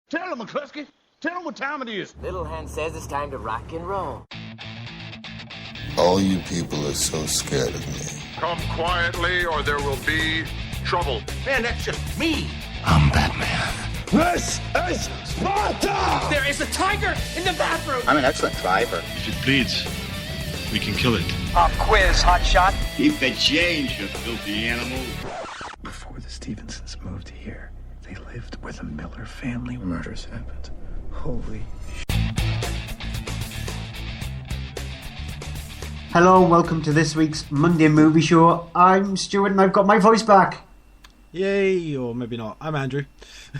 Tell him, McCluskey. Tell him what time it is. Little Hen says it's time to rock and roll. All you people are so scared of me. Come quietly or there will be trouble. Man, that's just me. I'm Batman. This is Sparta! There is a tiger in the bathroom! I'm an excellent driver. If it bleeds, we can kill it. Pop quiz, hotshot. Keep the change, you filthy animal. Before the Stevensons moved here, they lived where the Miller family murders happened. Holy Hello and welcome to this week's Monday Movie Show. I'm Stuart and I've got my voice back. Yay, or maybe not. I'm Andrew.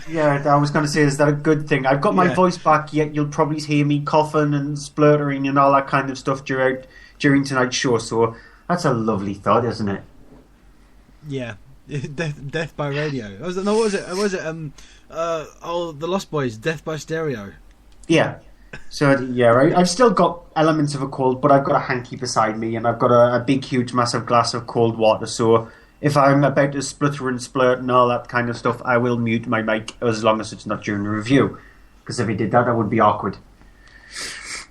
Yeah, I was going to say, is that a good thing? I've got my voice back, yet you'll probably hear me coughing and splurtering and all that kind of stuff during tonight's show, so that's a lovely thought, isn't it? Yeah. Death by radio. Was it the Lost Boys, Death by Stereo. Yeah. So, yeah, right. I've still got elements of a cold, but I've got a hanky beside me, and I've got a big, huge, massive glass of cold water, so if I'm about to splutter and splurt and all that kind of stuff, I will mute my mic as long as it's not during the review, because if I did that would be awkward.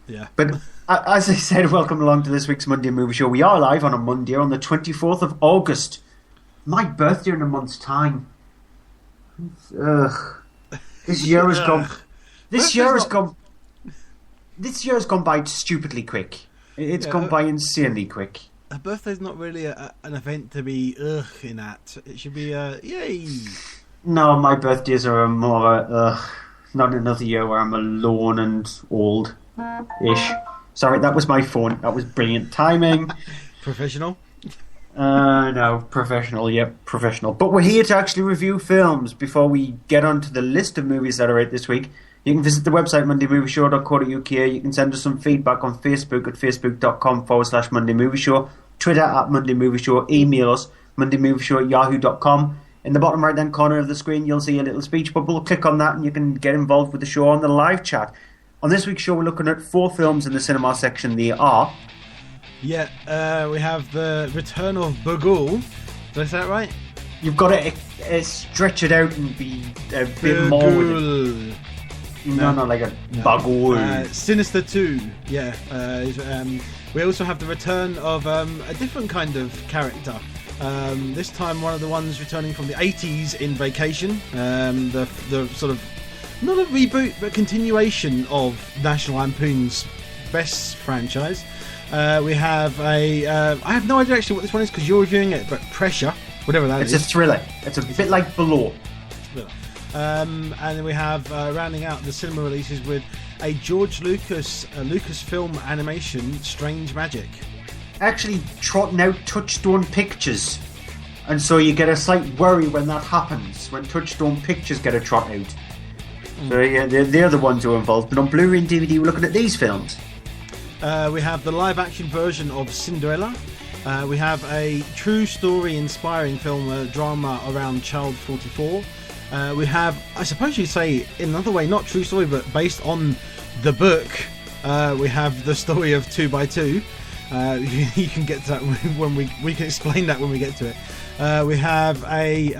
Yeah. But as I said, welcome along to this week's Monday Movie Show. We are live on a Monday on the 24th of August. My birthday in a month's time. Ugh. This year has gone. This year has gone by stupidly quick. It's gone by insanely quick. A birthday's not really an event to be in at. It should be yay. No, my birthdays are more not another year where I'm alone and old-ish. Sorry, that was my phone. That was brilliant timing. Professional? No, professional, yep, professional. But we're here to actually review films. Before we get onto the list of movies that are out this week, you can visit the website mondaymovieshow.co.uk. You can send us some feedback on Facebook at facebook.com/mondaymovieshow, Twitter at mondaymovieshow, email us mondaymovieshow@yahoo.com. In the bottom right hand corner of the screen you'll see a little speech bubble. Click on that and you can get involved with the show on the live chat. On this week's show we're looking at 4 films in the cinema section. They are... Yeah, we have The Return of Bughuul. Did I say that right? You've got to stretch it out and be a bit more with it. No, not like a Bughuul. Sinister 2, yeah. We also have the return of a different kind of character. This time one of the ones returning from the 80s in Vacation. The sort of, not a reboot, but continuation of National Lampoon's Best franchise. We have I have no idea actually what this one is because you're reviewing it, but Pressure, whatever that is. It's a thriller. It's a bit like Below. And then we have rounding out the cinema releases with a George Lucas Lucasfilm animation, Strange Magic. Actually trotting out Touchstone Pictures, and so you get a slight worry when that happens, when Touchstone Pictures get a trot out. So yeah, they're the ones who are involved. But on Blu-ray and DVD we're looking at these films. We have the live-action version of Cinderella. We have a true story inspiring film, drama around Child 44. We have, I suppose you'd say, in another way, not true story, but based on the book, we have the story of 2x2. You can get to that when we can explain that when we get to it. We have a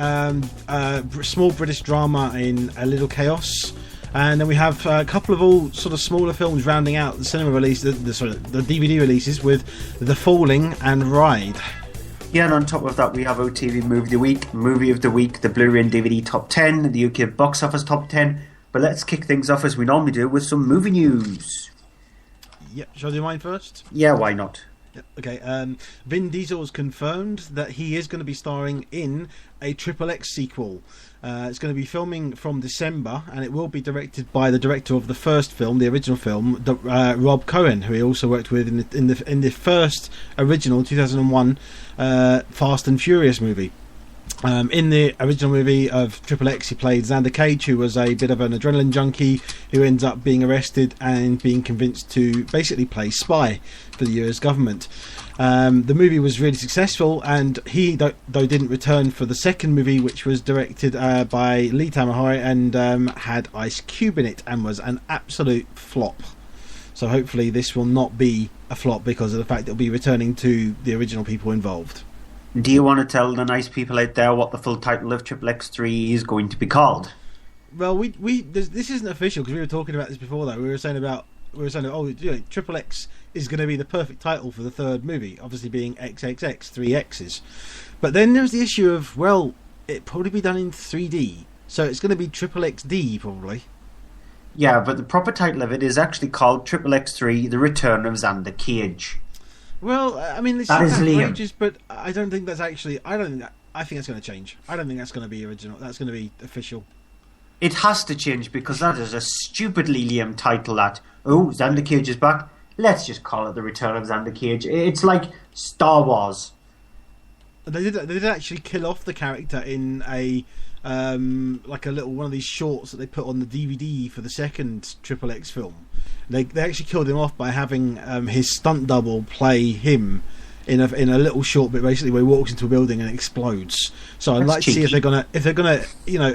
small British drama in A Little Chaos. And then we have a couple of all sort of smaller films rounding out the cinema release, the DVD releases with The Falling and Ride. Yeah, and on top of that we have OTV Movie of the Week, the Blu-ray and DVD Top 10, the UK Box Office Top 10. But let's kick things off as we normally do with some movie news. Yep, shall I do mine first? Yeah, why not? Yep. Okay, Vin Diesel's confirmed that he is going to be starring in a XXX sequel. It's going to be filming from December, and it will be directed by the director of the first film, the original film, Rob Cohen, who he also worked with in the first original 2001 Fast and Furious movie. In the original movie of XXX, he played Xander Cage, who was a bit of an adrenaline junkie who ends up being arrested and being convinced to basically play spy for the US government. The movie was really successful, and he, though didn't return for the second movie, which was directed by Lee Tamahori and had Ice Cube in it, and was an absolute flop. So hopefully this will not be a flop because of the fact that it'll be returning to the original people involved. Do you want to tell the nice people out there what the full title of XXX 3 is going to be called? Well, this isn't official because we were talking about this before though. We were saying, Triple X is going to be the perfect title for the third movie, obviously being XXX, 3 X's. But then there's the issue of, well, it'd probably be done in 3D, so it's going to be Triple XD probably. Yeah, but the proper title of it is actually called Triple X3: The Return of Xander Cage. Well, I mean, this is outrageous, but I don't think that's actually. I think that's going to change. I don't think that's going to be original. That's going to be official. It has to change because that is a stupidly lame title. That Xander Cage is back. Let's just call it The Return of Xander Cage. It's like Star Wars. They did actually kill off the character in a like a little one of these shorts that they put on the DVD for the second Triple X film. They actually killed him off by having his stunt double play him in a little short bit, basically where he walks into a building and explodes. So I'd like to see if they're gonna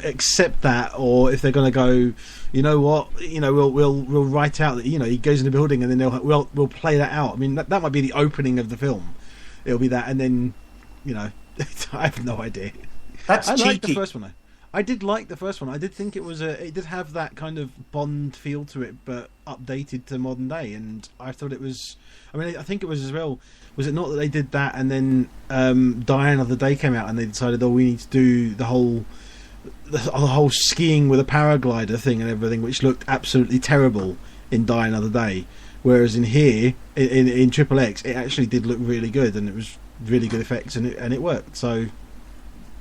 accept that, or if they're gonna go, you know what, we'll write out that he goes in the building and then we'll play that out. I mean that might be the opening of the film. It'll be that, and then I have no idea. That's cheeky. I liked the first one though. I did like the first one. I did think it did have that kind of Bond feel to it, but updated to modern day. And I thought it was. I mean, I think it was as well. Was it not that they did that and then Die Another Day came out and they decided, we need to do the whole skiing with a paraglider thing and everything, which looked absolutely terrible in Die Another Day. Whereas in here, in Triple X, it actually did look really good and it was really good effects and it worked. So.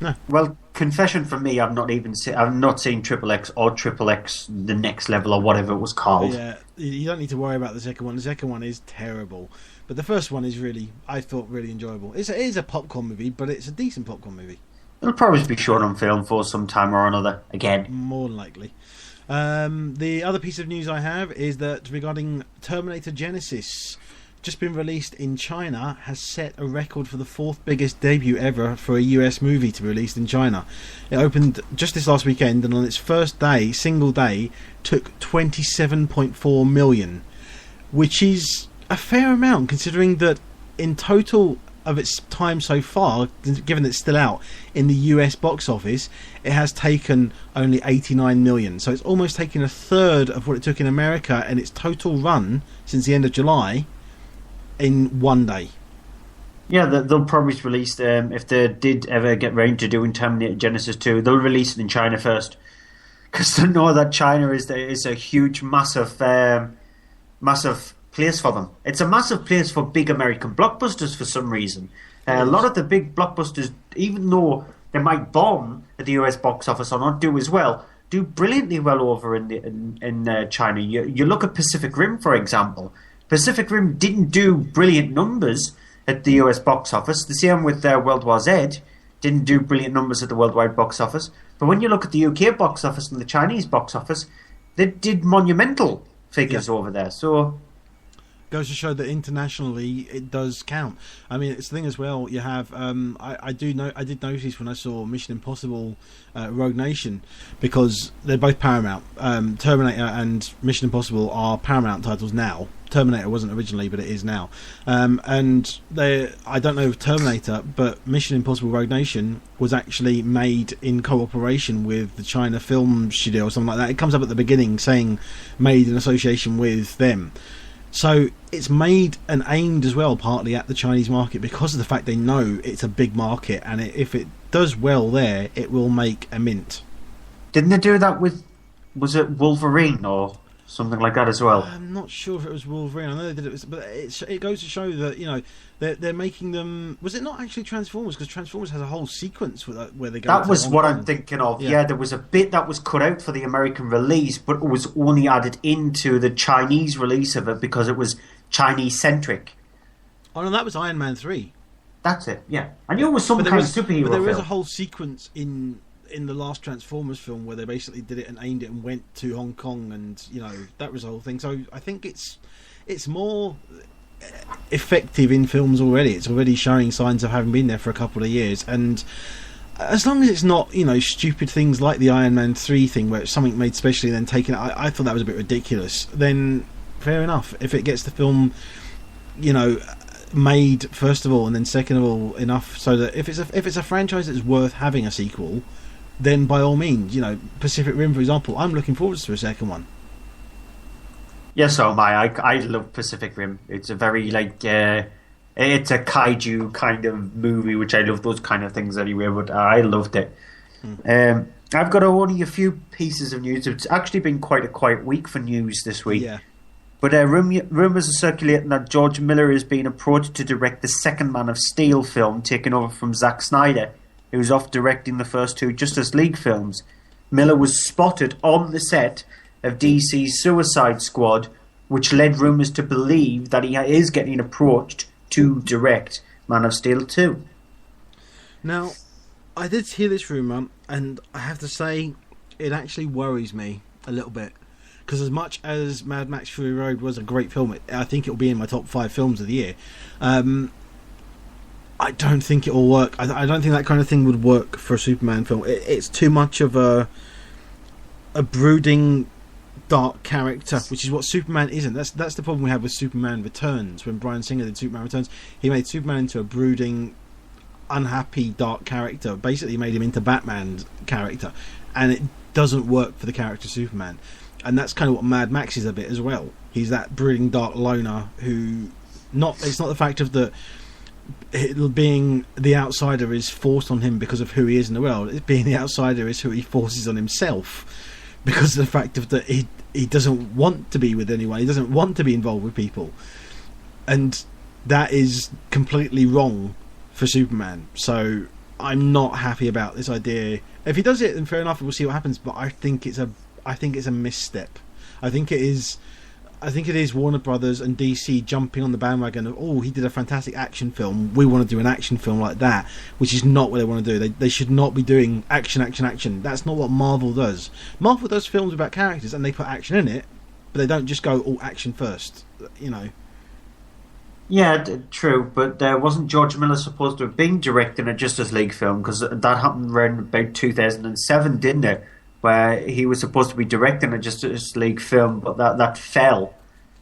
No. Well, confession from me, I've not seen Triple X or Triple X The Next Level or whatever it was called. Yeah, you don't need to worry about the second one. The second one is terrible, but the first one is I thought really enjoyable. It is a popcorn movie, but it's a decent popcorn movie. It'll probably be shown on film for some time or another again. More than likely. The other piece of news I have is that regarding Terminator Genisys. Just been released in China, has set a record for the 4th biggest debut ever for a US movie to be released in China. It opened just this last weekend and on its first day, single day, took 27.4 million, which is a fair amount considering that in total of its time so far, given that it's still out, in the US box office, it has taken only 89 million. So it's almost taken a third of what it took in America in its total run since the end of July. In one day. Yeah, they'll probably release if they did ever get round to doing Terminator Genisys 2, they'll release it in China first, because they know that China is a huge, massive place for them. It's a massive place for big American blockbusters for some reason. A lot of the big blockbusters, even though they might bomb at the US box office or not do as well, do brilliantly well over in China. You look at Pacific Rim, for example. Pacific Rim didn't do brilliant numbers at the US box office. The same with World War Z, didn't do brilliant numbers at the worldwide box office. But when you look at the UK box office and the Chinese box office, they did monumental figures over there. So goes to show that internationally it does count. I mean, it's the thing as well. You have I did notice when I saw Mission Impossible Rogue Nation, because they're both Paramount. Terminator and Mission Impossible are Paramount titles now. Terminator wasn't originally, but it is now. And I don't know if Terminator, but Mission Impossible Rogue Nation was actually made in cooperation with the China Film Studio or something like that. It comes up at the beginning saying made in association with them. So it's made and aimed as well partly at the Chinese market because of the fact they know it's a big market, and if it does well there, it will make a mint. Didn't they do that with, was it Wolverine or something like that as well? I'm not sure if it was Wolverine. I know they did it, but it goes to show that they're making them. Was it not actually Transformers? Because Transformers has a whole sequence where they go. That was what I'm thinking of. Yeah, there was a bit that was cut out for the American release, but it was only added into the Chinese release of it because it was Chinese centric. Oh no, that was Iron Man 3. That's it. Yeah, I knew it was some kind of superhero. But there film. is a whole sequence in the last Transformers film where they basically did it and aimed it and went to Hong Kong, and that was the whole thing. So I think it's more effective in films already. It's already showing signs of having been there for a couple of years, and as long as it's not stupid things like the Iron Man 3 thing where it's something made specially and then taken, I thought that was a bit ridiculous. Then fair enough. If it gets the film made first of all, and then second of all enough so that if it's a franchise that's worth having a sequel, then by all means, Pacific Rim, for example, I'm looking forward to a second one. Yes, so am I. I love Pacific Rim. It's a very it's a kaiju kind of movie, which I love those kind of things anyway. But I loved it. I've got only a few pieces of news. It's actually been quite a quiet week for news this week. Yeah. But rumours are circulating that George Miller is being approached to direct the second Man of Steel film, taking over from Zack Snyder, who's off directing the first two Justice League films. Miller was spotted on the set of DC's Suicide Squad, which led rumours to believe that he is getting approached to direct Man of Steel 2. Now, I did hear this rumour, and I have to say, it actually worries me a little bit. Because as much as Mad Max Fury Road was a great film, I think it will be in my top 5 films of the year. I don't think it will work. I don't think that kind of thing would work for a Superman film. It's too much of a brooding, dark character, which is what Superman isn't. That's the problem we have with Superman Returns. When Bryan Singer did Superman Returns, he made Superman into a brooding, unhappy, dark character. Basically made him into Batman's character, and it doesn't work for the character Superman. And that's kind of what Mad Max is a bit as well. He's that brooding, dark loner who it's not the fact of the being the outsider is forced on him because of who he is in the world. It's being the outsider is who he forces on himself because of the fact of that he doesn't want to be with anyone. He doesn't want to be involved with people, and that is completely wrong for Superman. So I'm not happy about this idea. If he does it, then fair enough. We'll see what happens. But I think it's a misstep. I think it is Warner Brothers and DC jumping on the bandwagon of, he did a fantastic action film, we want to do an action film like that, which is not what they want to do. They should not be doing action. That's not what Marvel does. Marvel does films about characters and they put action in it, but they don't just go all action first, Yeah, true, but wasn't George Miller supposed to have been directing a Justice League film? Because that happened around about 2007, didn't it? Where he was supposed to be directing a Justice League film, but that fell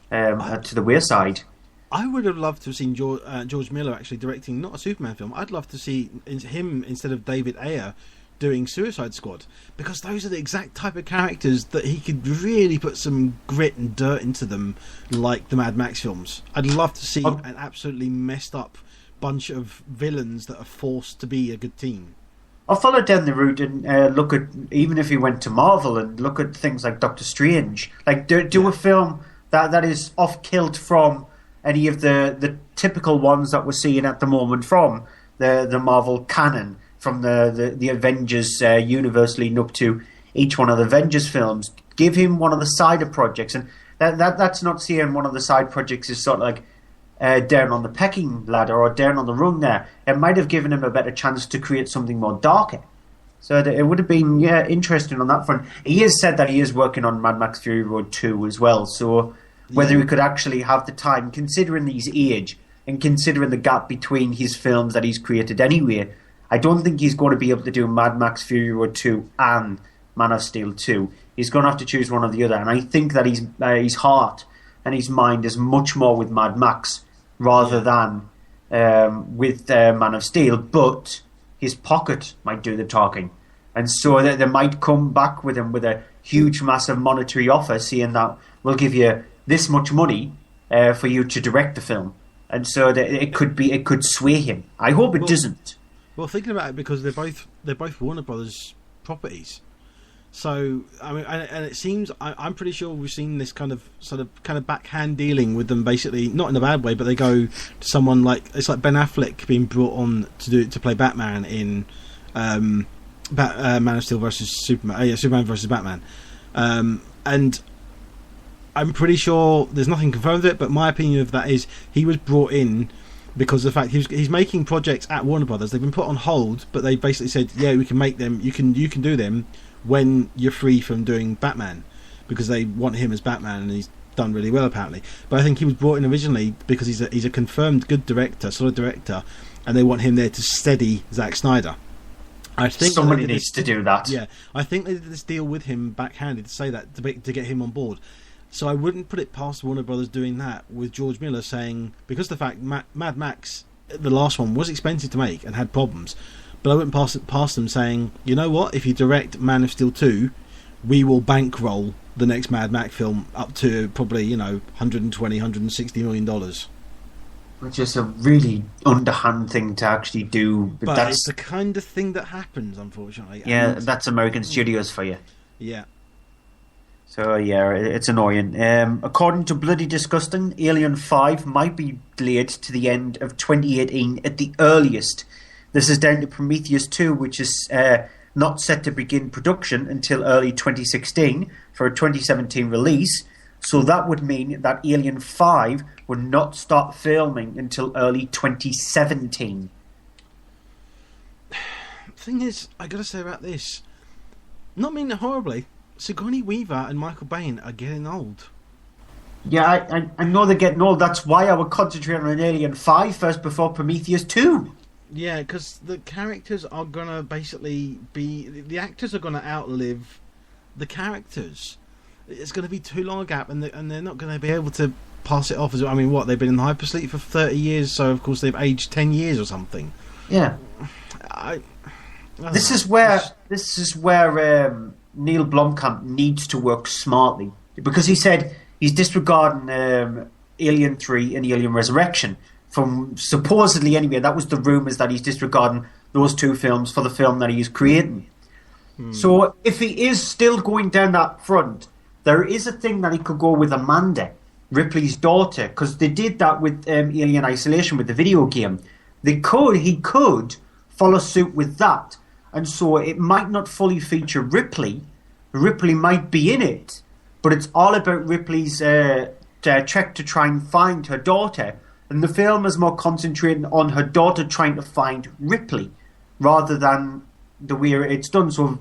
to the wayside. I would have loved to have seen George Miller actually directing not a Superman film. I'd love to see him instead of David Ayer doing Suicide Squad, because those are the exact type of characters that he could really put some grit and dirt into them, like the Mad Max films. I'd love to see an absolutely messed up bunch of villains that are forced to be a good team. I'll follow down the route and look at, even if he went to Marvel, and look at things like Doctor Strange. Like, do a film that is off-kilt from any of the typical ones that we're seeing at the moment from the Marvel canon, from the Avengers universe leading up to each one of the Avengers films. Give him one of the side projects, and that's not saying one of the side projects is sort of like down on the pecking ladder or down on the rung there. It might have given him a better chance to create something more darker. So it would have been interesting on that front. He has said that he is working on Mad Max Fury Road 2 as well, so whether he could actually have the time, considering his age and considering the gap between his films that he's created anyway, I don't think he's going to be able to do Mad Max Fury Road 2 and Man of Steel 2. He's going to have to choose one or the other, and I think that his heart and his mind is much more with Mad Max rather than with Man of Steel, but his pocket might do the talking. And so they might come back with him with a huge, massive monetary offer, saying that we'll give you this much money for you to direct the film. And so it could sway him. I hope it doesn't. Well, thinking about it, because they're both Warner Brothers properties. So I mean, and it seems I'm pretty sure we've seen this kind of backhand dealing with them. Basically, not in a bad way, but they go to someone like, it's like Ben Affleck being brought on to play Batman in Man of Steel versus Superman. Superman versus Batman, and I'm pretty sure there's nothing confirmed with it. But my opinion of that is he was brought in because of the fact he's making projects at Warner Brothers. They've been put on hold, but they basically said, yeah, we can make them. You can do them when you're free from doing Batman, because they want him as Batman, and he's done really well apparently. But I think he was brought in originally because he's a confirmed good director, solid director, and they want him there to steady Zack Snyder. I think somebody needs to do that. Yeah, I think they did this deal with him backhanded to say that to get him on board. So I wouldn't put it past Warner Brothers doing that with George Miller, saying, because the fact Mad Max, the last one, was expensive to make and had problems, but I went past them saying, you know what, if you direct Man of Steel 2, we will bankroll the next Mad Max film up to probably, 120, $160 million. Which is a really underhand thing to actually do. But that's it's the kind of thing that happens, unfortunately. Yeah, And that's American studios for you. yeah. So yeah, it's annoying. According to Bloody Disgusting, Alien 5 might be delayed to the end of 2018 at the earliest. This is down to Prometheus 2, which is not set to begin production until early 2016 for a 2017 release. So that would mean that Alien 5 would not start filming until early 2017. Thing is, I gotta say about this, not meaning it horribly, Sigourney Weaver and Michael Biehn are getting old. Yeah, I know they're getting old. That's why I would concentrate on Alien 5 first before Prometheus 2. Yeah, because the characters are gonna basically be... The actors are gonna outlive the characters. It's gonna be too long a gap, and they're not gonna be able to pass it off as... I mean, what, they've been in hypersleep for 30 years, so of course they've aged 10 years or something. Yeah. This is where Neil Blomkamp needs to work smartly, because he said he's disregarding Alien 3 and Alien Resurrection. From supposedly, anyway, that was the rumours that he's disregarding those two films for the film that he's creating. So if he is still going down that front, there is a thing that he could go with Amanda, Ripley's daughter, because they did that with Alien Isolation, with the video game. He could follow suit with that. And so it might not fully feature Ripley. Ripley might be in it, but it's all about Ripley's trek to try and find her daughter. And the film is more concentrating on her daughter trying to find Ripley, rather than the way it's done. So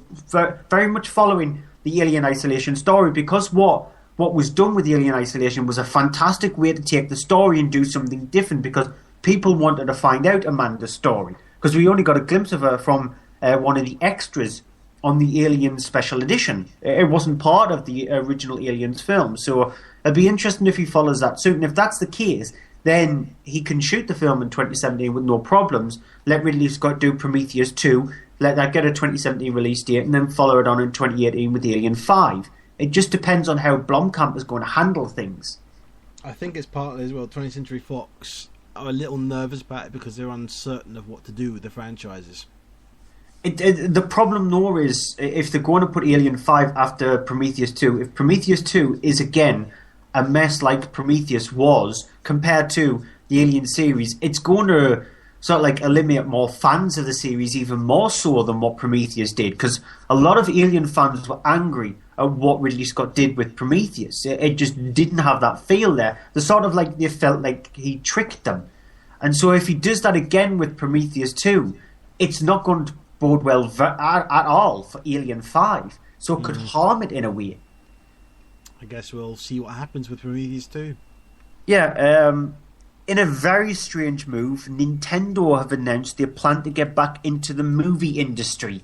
very much following the Alien Isolation story, because what was done with Alien Isolation was a fantastic way to take the story and do something different, because people wanted to find out Amanda's story. Because we only got a glimpse of her from one of the extras on the Alien Special Edition. It wasn't part of the original Aliens film, so it'd be interesting if he follows that suit. And if that's the case, then he can shoot the film in 2017 with no problems. Let Ridley Scott do Prometheus 2, let that get a 2017 release date, and then follow it on in 2018 with Alien 5. It just depends on how Blomkamp is going to handle things. I think it's partly as well 20th Century Fox are a little nervous about it because they're uncertain of what to do with the franchises. The problem, though, is if they're going to put Alien 5 after Prometheus 2, if Prometheus 2 is again a mess like Prometheus was compared to the Alien series, it's going to sort of like eliminate more fans of the series, even more so than what Prometheus did, because a lot of Alien fans were angry at what Ridley Scott did with Prometheus. It just didn't have that feel there. They felt like he tricked them. And so if he does that again with Prometheus 2, it's not going to bode well at all for Alien 5. So it could harm it in a way. I guess we'll see what happens with Prometheus 2. Yeah, in a very strange move, Nintendo have announced they plan to get back into the movie industry.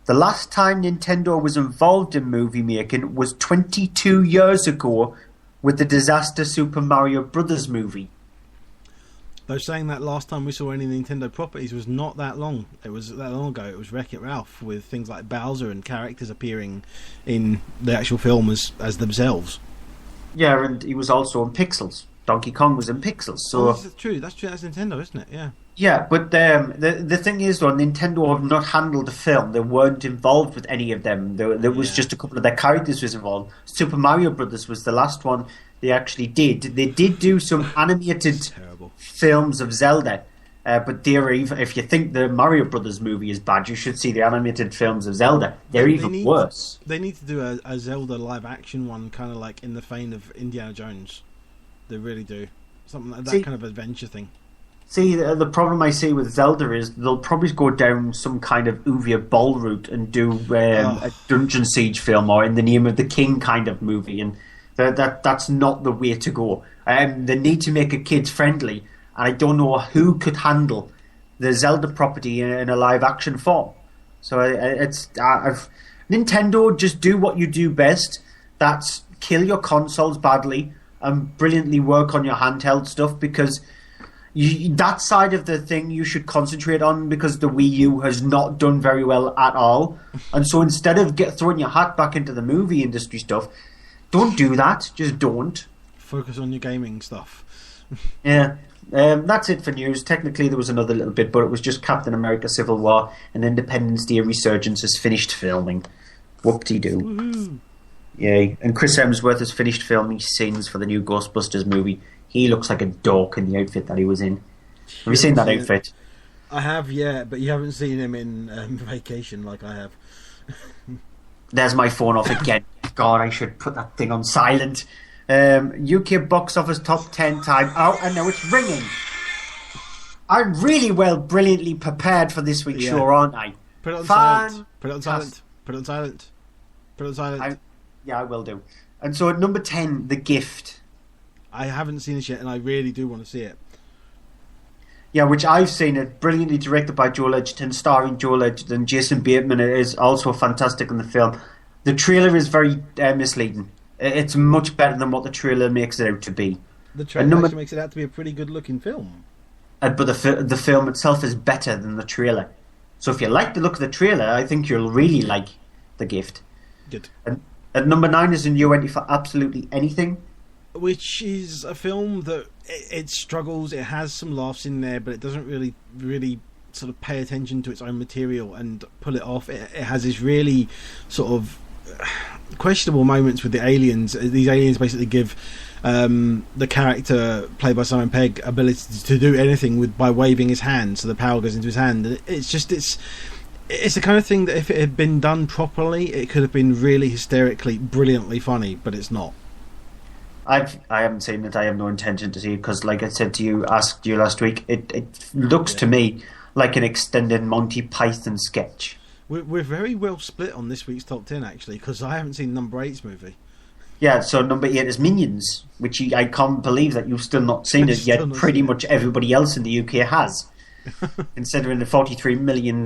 The last time Nintendo was involved in movie making was 22 years ago with the disaster Super Mario Brothers movie. Though saying that last time we saw any Nintendo properties was not that long. It was that long ago. It was Wreck-It Ralph, with things like Bowser and characters appearing in the actual film as themselves. Yeah, and he was also in Pixels. Donkey Kong was in Pixels. So that's true. That's Nintendo, isn't it? Yeah. Yeah, but the thing is, though, Nintendo have not handled the film. They weren't involved with any of them. There was just a couple of their characters was involved. Super Mario Brothers was the last one they actually did. They did do some animated films of Zelda, but they're even, if you think the Mario Brothers movie is bad, you should see the animated films of Zelda. They're even worse. They need to do a Zelda live action one, kind of like in the vein of Indiana Jones. They really do. Something like that kind of adventure thing. See, the problem I see with Zelda is they'll probably go down some kind of Uwe Boll route and do a Dungeon Siege film or In the Name of the King kind of movie, and that's not the way to go. They need to make it kids friendly, and I don't know who could handle the Zelda property in a live action form. So Nintendo, just do what you do best. That's kill your consoles badly and brilliantly work on your handheld stuff, because that side of the thing you should concentrate on, because the Wii U has not done very well at all. And so instead of throwing your hat back into the movie industry stuff, don't do that. Just don't. Focus on your gaming stuff. Yeah. That's it for news. Technically, there was another little bit, but it was just Captain America Civil War and Independence Day Resurgence has finished filming. Whoop-de-doo. Woohoo. Yay. And Chris Hemsworth has finished filming scenes for the new Ghostbusters movie. He looks like a dork in the outfit that he was in. Have you seen that outfit? I have, yeah, but you haven't seen him in Vacation like I have. There's my phone off again. God, I should put that thing on silent. UK box office top 10 time out, and now it's ringing. I'm really brilliantly prepared for this week's show, aren't I? Put it on silent. Put it on silent. Put it on silent. Put it on silent. I will do. And so at number 10, The Gift. I haven't seen it yet, and I really do want to see it. Yeah, which I've seen it. Brilliantly directed by Joel Edgerton, starring Joel Edgerton. Jason Bateman is also fantastic in the film. The trailer is very misleading. It's much better than what the trailer makes it out to be. The trailer actually makes it out to be a pretty good-looking film. But the film itself is better than the trailer. So if you like the look of the trailer, I think you'll really like The Gift. Good. And at number 9 is a new entry for Absolutely Anything. Which is a film that it struggles. It has some laughs in there, but it doesn't really sort of pay attention to its own material and pull it off. It has this really sort of questionable moments with the aliens. These aliens basically give the character played by Simon Pegg ability to do anything by waving his hand, so the power goes into his hand. And it's the kind of thing that if it had been done properly, it could have been really hysterically, brilliantly funny, but it's not. I haven't seen it. I have no intention to see it because, like I said to you, asked you last week, it looks to me like an extended Monty Python sketch. We're very well split on this week's top 10 actually, because I haven't seen number 8's movie. Yeah, so number 8 is Minions, which I can't believe that you've still not seen it yet. Pretty much everybody else in the UK has, considering the £43 million.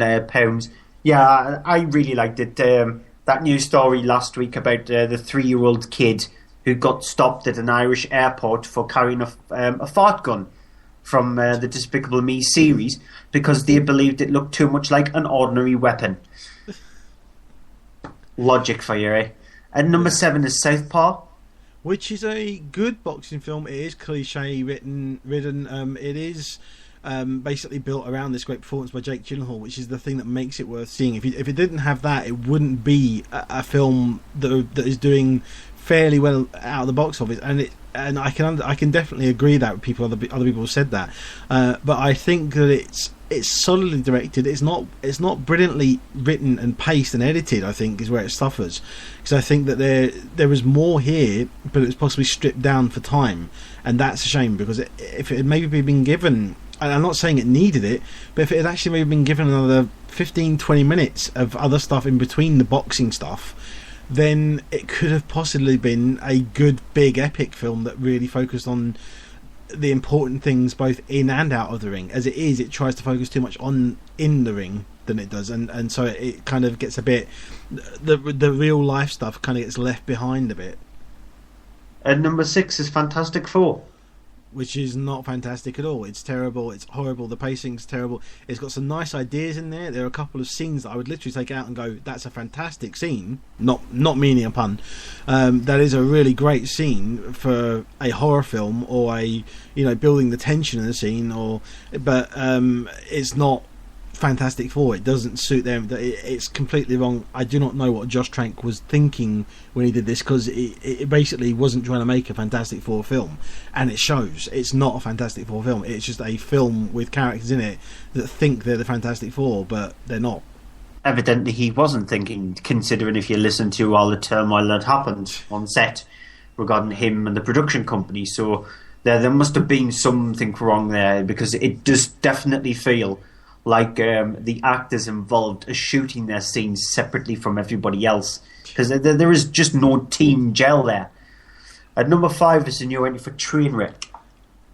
Yeah, I really liked it. That news story last week about the 3-year-old kid who got stopped at an Irish airport for carrying a fart gun from the Despicable Me series because they believed it looked too much like an ordinary weapon. Logic for you, eh? And number 7 is Southpaw, which is a good boxing film. It is cliche ridden. It is basically built around this great performance by Jake Gyllenhaal, which is the thing that makes it worth seeing. If it didn't have that, it wouldn't be a film that is doing fairly well out of the box office, and I can definitely agree that with people. Other people have said that, but I think that it's solidly directed. It's not brilliantly written and paced and edited. I think is where it suffers, because I think that there was more here, but it was possibly stripped down for time, and that's a shame. Because if it had maybe been given, and I'm not saying it needed it, but if it had actually maybe been given another 15-20 minutes of other stuff in between the boxing stuff, then it could have possibly been a good big epic film that really focused on the important things both in and out of the ring. As it is, it tries to focus too much on in the ring than it does, and so it kind of gets a bit, the real life stuff kind of gets left behind a bit. And number 6 is Fantastic Four, which is not fantastic at all. It's terrible, it's horrible, the pacing's terrible. It's got some nice ideas in there. There are a couple of scenes that I would literally take out and go, that's a fantastic scene, not meaning a pun. That is a really great scene for a horror film, or building the tension in the scene, but it's not Fantastic Four. It doesn't suit them. It's completely wrong. I do not know what Josh Trank was thinking when he did this, because it basically wasn't trying to make a Fantastic Four film, and it shows. It's not a Fantastic Four film. It's just a film with characters in it that think they're the Fantastic Four, but they're not. Evidently he wasn't thinking, considering if you listen to all the turmoil that happened on set regarding him and the production company. So there must have been something wrong there, because it does definitely feel like the actors involved are shooting their scenes separately from everybody else, because there is just no team gel there. At number 5 is a new entry for Trainwreck.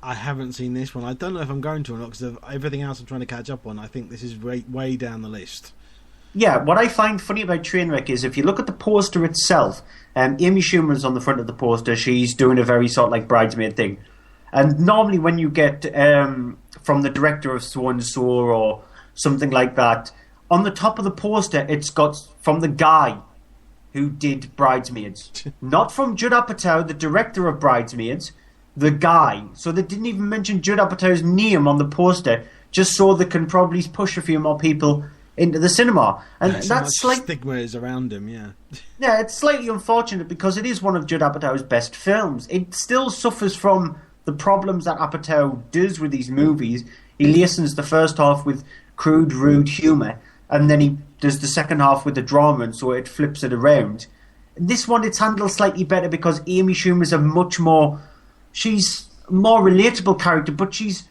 I haven't seen this one. I don't know if I'm going to or not, because of everything else I'm trying to catch up on. I think this is way down the list. Yeah, what I find funny about Trainwreck is if you look at the poster itself, Amy Schumer's on the front of the poster. She's doing a very sort of like bridesmaid thing. And normally when you get from the director of so and so or something like that. On the top of the poster, it's got from the guy who did Bridesmaids, not from Judd Apatow, the director of Bridesmaids. The guy. So they didn't even mention Judd Apatow's name on the poster, just so they can probably push a few more people into the cinema. And that's like stigma is around him, yeah. Yeah, it's slightly unfortunate because it is one of Judd Apatow's best films. It still suffers from the problems that Apatow does with these movies. He lacens the first half with crude, rude humour, and then he does the second half with the drama, and so it flips it around. This one, it's handled slightly better because Amy Schumer's she's a more relatable character, but she's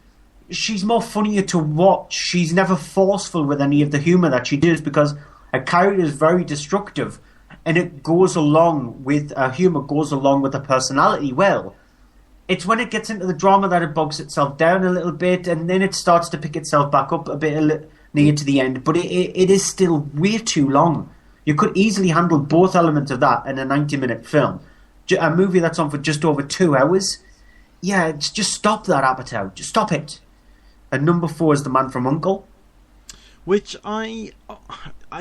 more funnier to watch. She's never forceful with any of the humour that she does because her character is very destructive, and it goes along with her humour goes along with her personality well. It's when it gets into the drama that it bogs itself down a little bit, and then it starts to pick itself back up a bit near to the end. But it is still way too long. You could easily handle both elements of that in a 90-minute film. A movie that's on for just over 2 hours. Yeah, just stop that, Apatow. Just stop it. And number 4 is The Man from U.N.C.L.E. Which I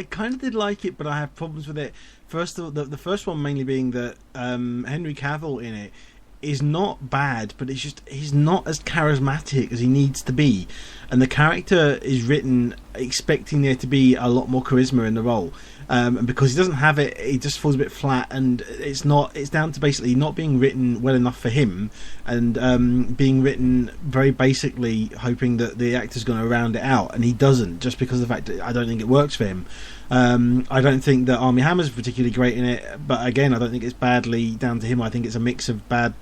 kind of did like it, but I have problems with it. First of all, the first one mainly being that Henry Cavill in it is not bad, but he's not as charismatic as he needs to be, and the character is written expecting there to be a lot more charisma in the role. And because he doesn't have it, he just falls a bit flat, and it's down to basically not being written well enough for him, and being written very basically, hoping that the actor's going to round it out, and he doesn't, just because of the fact that I don't think it works for him. I don't think that Armie Hammer's particularly great in it, but again, I don't think it's badly down to him. I think it's a mix of bad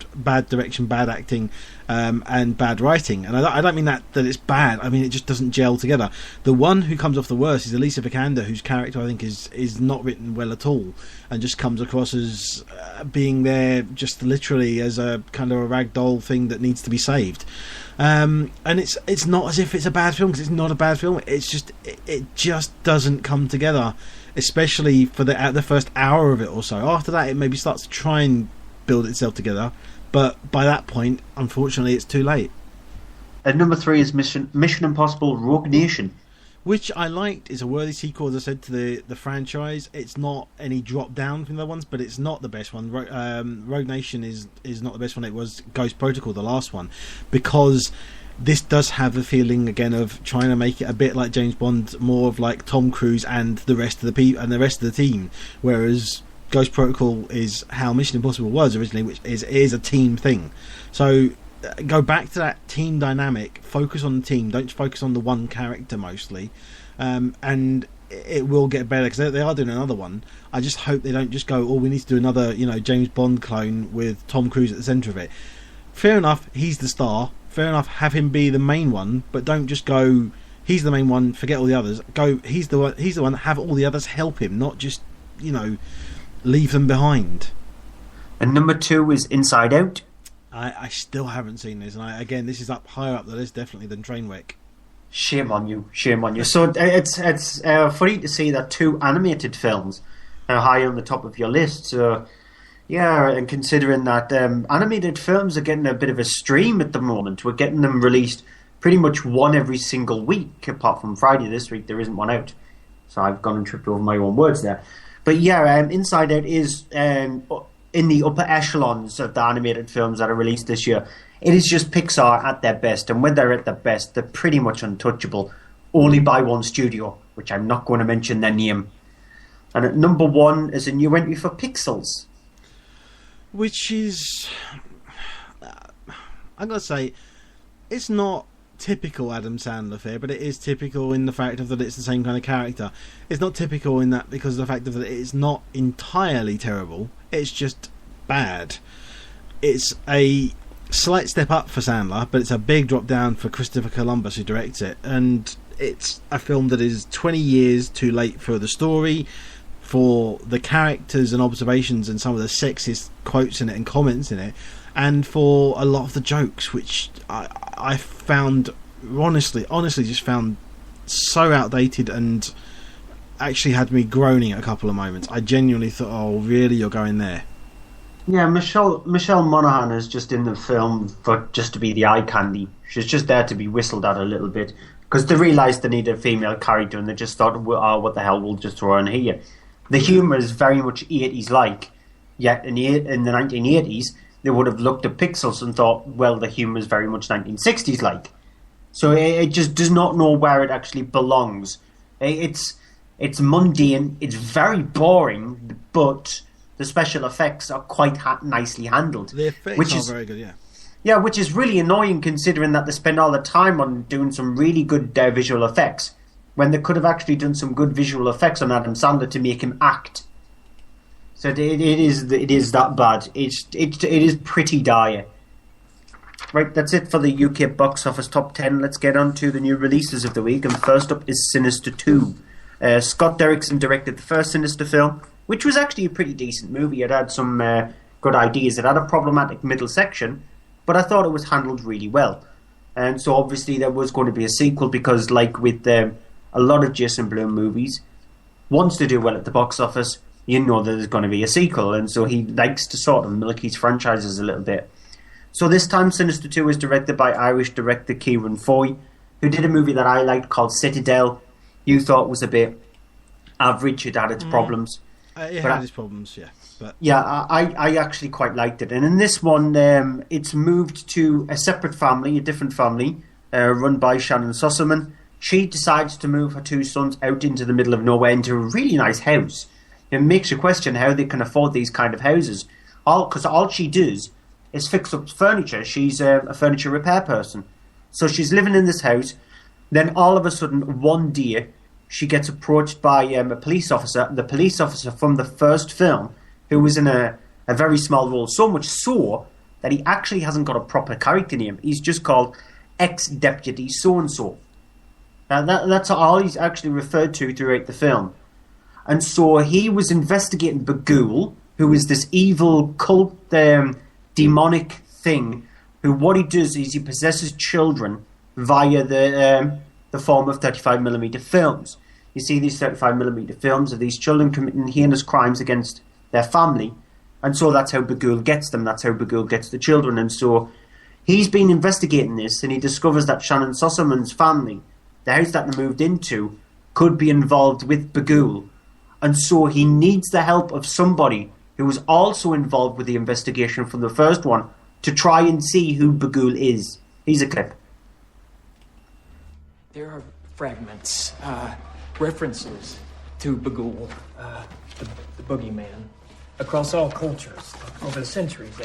direction, bad acting, and bad writing. And I don't mean that it's bad. I mean it just doesn't gel together. The one who comes off the worst is Alicia Vikander, whose character I think is not written well at all, and just comes across as being there just literally as a kind of a ragdoll thing that needs to be saved. And it's not as if it's a bad film, because it's not a bad film. It's just it just doesn't come together, especially for the first hour of it or so. After that, it maybe starts to try and build itself together, but by that point, unfortunately, it's too late. And number 3 is Mission Impossible: Rogue Nation, which I liked. Is a worthy sequel, as I said, to the franchise. It's not any drop down from the other ones, but it's not the best one. Rogue Nation is not the best one. It was Ghost Protocol, the last one, because this does have the feeling again of trying to make it a bit like James Bond, more of like Tom Cruise and the rest of the team, whereas Ghost Protocol is how Mission Impossible was originally, which is a team thing. So go back to that team dynamic, focus on the team, don't focus on the one character mostly, and it will get better, because they are doing another one. I just hope they don't just go, we need to do another James Bond clone with Tom Cruise at the centre of it. Fair enough, he's the star, fair enough, have him be the main one, but don't just go, he's the main one, forget all the others. Go, he's the one, have all the others help him, not just leave them behind. And number 2 is Inside Out. I still haven't seen this, and again, this is higher up the list definitely than Trainwreck. Shame on you. So it's funny to see that 2 animated films are high on the top of your list. So yeah, and considering that animated films are getting a bit of a stream at the moment, we're getting them released pretty much one every single week, apart from Friday this week. There isn't one out, so I've gone and tripped over my own words there. But yeah, Inside Out is in the upper echelons of the animated films that are released this year. It is just Pixar at their best, and when they're at their best, they're pretty much untouchable, only by one studio, which I'm not going to mention their name. And at number 1 is a new entry for Pixels, which is, I'm going to say, it's not typical Adam Sandler fare, but it is typical in the fact of that it's the same kind of character. It's not typical in that because of the fact of that it's not entirely terrible, it's just bad. It's a slight step up for Sandler, but it's a big drop down for Christopher Columbus, who directs it, and it's a film that is 20 years too late for the story, for the characters and observations and some of the sexist quotes in it and comments in it, and for a lot of the jokes, which I found honestly just found so outdated and actually had me groaning at a couple of moments. I genuinely thought, oh really, you're going there? Yeah, Michelle Monaghan is just in the film just to be the eye candy. She's just there to be whistled at a little bit because they realised they needed a female character and they just thought, oh, what the hell, we'll just throw her in here. The humour is very much 80s-like, yet in the 1980s they would have looked at Pixels and thought, well, the humour is very much 1960s-like. So it just does not know where it actually belongs. It's mundane, it's very boring, but the special effects are quite nicely handled. The effects are very good, yeah. Yeah, which is really annoying considering that they spend all the time on doing some really good visual effects when they could have actually done some good visual effects on Adam Sandler to make him act. So it is that bad. It is pretty dire. Right, that's it for the UK box office top 10. Let's get on to the new releases of the week. And first up is Sinister 2. Scott Derrickson directed the first Sinister film, which was actually a pretty decent movie. It had some good ideas. It had a problematic middle section, but I thought it was handled really well. And so obviously there was going to be a sequel because, like with a lot of Jason Blum movies, once they do well at the box office, you know that there's going to be a sequel. And so he likes to sort of milk his franchises a little bit. So this time Sinister 2 is directed by Irish director Kieran Foy, who did a movie that I liked called Citadel. You thought was a bit average, it had its problems. It had its problems, yeah. But yeah, I actually quite liked it. And in this one, it's moved to a separate family, a different family, run by Shannon Sossamon. She decides to move her two sons out into the middle of nowhere into a really nice house. It makes you question how they can afford these kind of houses. Because all she does is fix up furniture. She's a furniture repair person. So she's living in this house. Then all of a sudden, one day, she gets approached by a police officer. The police officer from the first film, who was in a very small role. So much so that he actually hasn't got a proper character name. He's just called ex-deputy so-and-so. That's all he's actually referred to throughout the film. And so he was investigating Bagul, who is this evil cult demonic thing, who what he does is he possesses children via the form of 35mm films. You see these 35mm films of these children committing heinous crimes against their family, and so that's how Bagul gets them, that's how Bagul gets the children. And so he's been investigating this, and he discovers that Shannon Sossamon's family, the house that they moved into, could be involved with Bagul. And so he needs the help of somebody who was also involved with the investigation from the first one to try and see who Bagul is. Here's a clip. There are fragments, references to Bagul, the boogeyman, across all cultures over the centuries.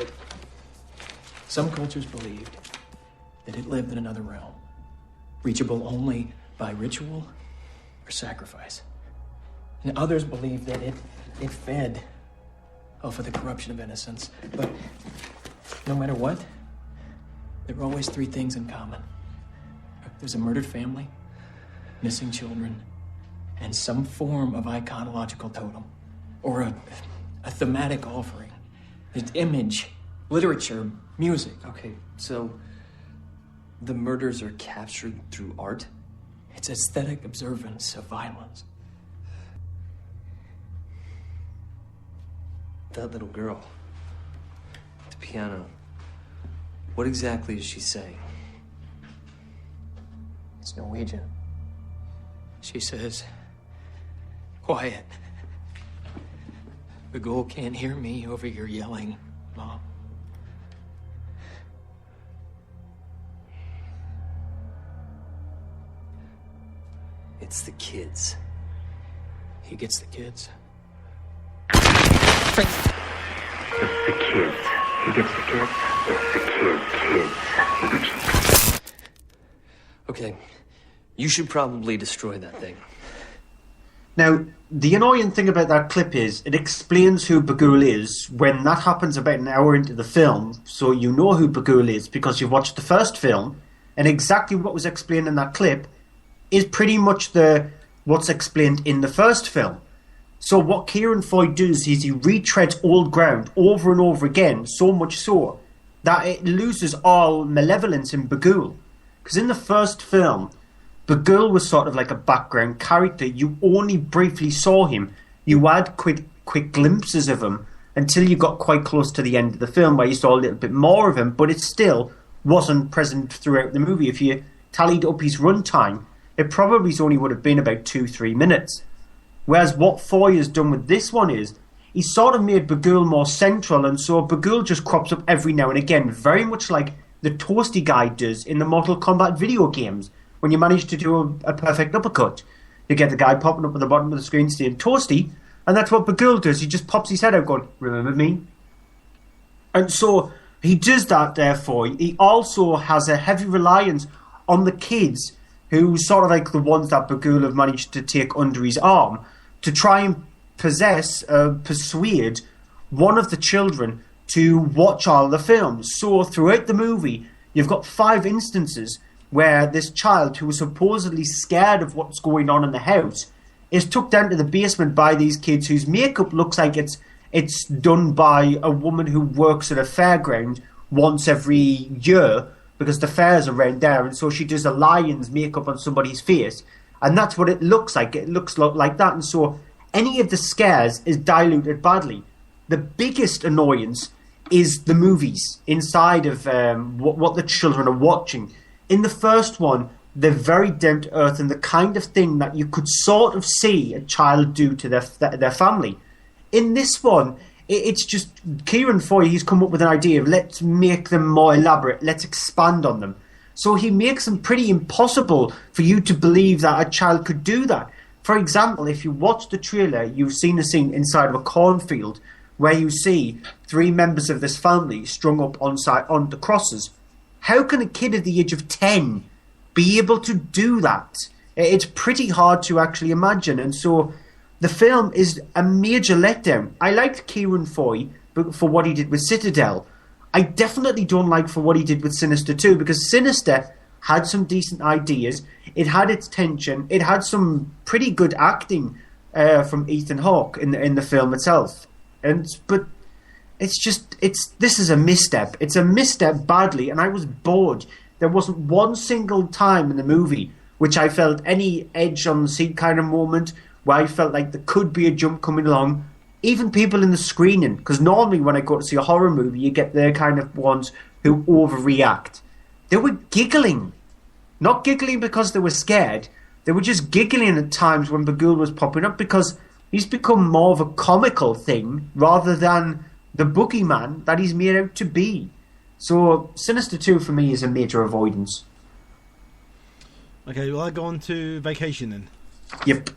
Some cultures believed that it lived in another realm, reachable only by ritual or sacrifice. And others believed that it fed off of the corruption of innocence. But no matter what, there were always three things in common. There's a murdered family, missing children, and some form of iconological totem, or a thematic offering. There's image, literature, music. Okay, so the murders are captured through art? It's aesthetic observance of violence. That little girl, the piano, what exactly is she saying? It's Norwegian. She says, "Quiet. Bagul can't hear me over your yelling, Mom." It's the kids. He gets the kids. It's the kids. He gets the kids. It's the kids. Okay, you should probably destroy that thing. Now, the annoying thing about that clip is it explains who Bagul is when that happens about an hour into the film, so you know who Bagul is because you've watched the first film, and exactly what was explained in that clip is pretty much what's explained in the first film. So what Kieran Foy does is he retreads old ground over and over again, so much so that it loses all malevolence in Bagul. Because in the first film, Bagul was sort of like a background character. You only briefly saw him. You had quick glimpses of him until you got quite close to the end of the film where you saw a little bit more of him, but it still wasn't present throughout the movie. If you tallied up his runtime, it probably only would have been about 2-3 minutes. Whereas what Foy has done with this one is he's sort of made Bagul more central, and so Bagul just crops up every now and again, very much like the Toasty guy does in the Mortal Kombat video games. When you manage to do a perfect uppercut, you get the guy popping up at the bottom of the screen saying Toasty, and that's what Bagul does. He just pops his head out going, remember me? And so he does that, therefore. He also has a heavy reliance on the kids, who sort of like the ones that Bagul have managed to take under his arm, to try and persuade one of the children to watch all the films. So throughout the movie, you've got 5 instances where this child, who was supposedly scared of what's going on in the house, is took down to the basement by these kids whose makeup looks like it's done by a woman who works at a fairground once every year, because the fairs are around there, and so she does a lion's makeup on somebody's face, and that's what it looks like. It looks like that, and so any of the scares is diluted badly. The biggest annoyance is the movies inside of what the children are watching. In the first one, they're very down to earth and the kind of thing that you could sort of see a child do to their family. In this one, it's just Kieran Foy, he's come up with an idea of let's make them more elaborate, let's expand on them. So he makes them pretty impossible for you to believe that a child could do that. For example, if you watch the trailer, you've seen a scene inside of a cornfield where you see 3 members of this family strung up on the crosses. How can a kid at the age of 10 be able to do that? It's pretty hard to actually imagine, and so the film is a major letdown. I liked Kieran Foy for what he did with Citadel. I definitely don't like for what he did with Sinister 2, because Sinister had some decent ideas, it had its tension, it had some pretty good acting from Ethan Hawke in the film itself. But this is a misstep. It's a misstep badly, and I was bored. There wasn't one single time in the movie which I felt any edge on the seat kind of moment, where I felt like there could be a jump coming along. Even people in the screening, because normally when I go to see a horror movie, you get the kind of ones who overreact. They were giggling. Not giggling because they were scared. They were just giggling at times when Bagul was popping up, because he's become more of a comical thing rather than the boogeyman that he's made out to be. So Sinister 2 for me is a major avoidance. Okay, well, I go on to Vacation then. Yep.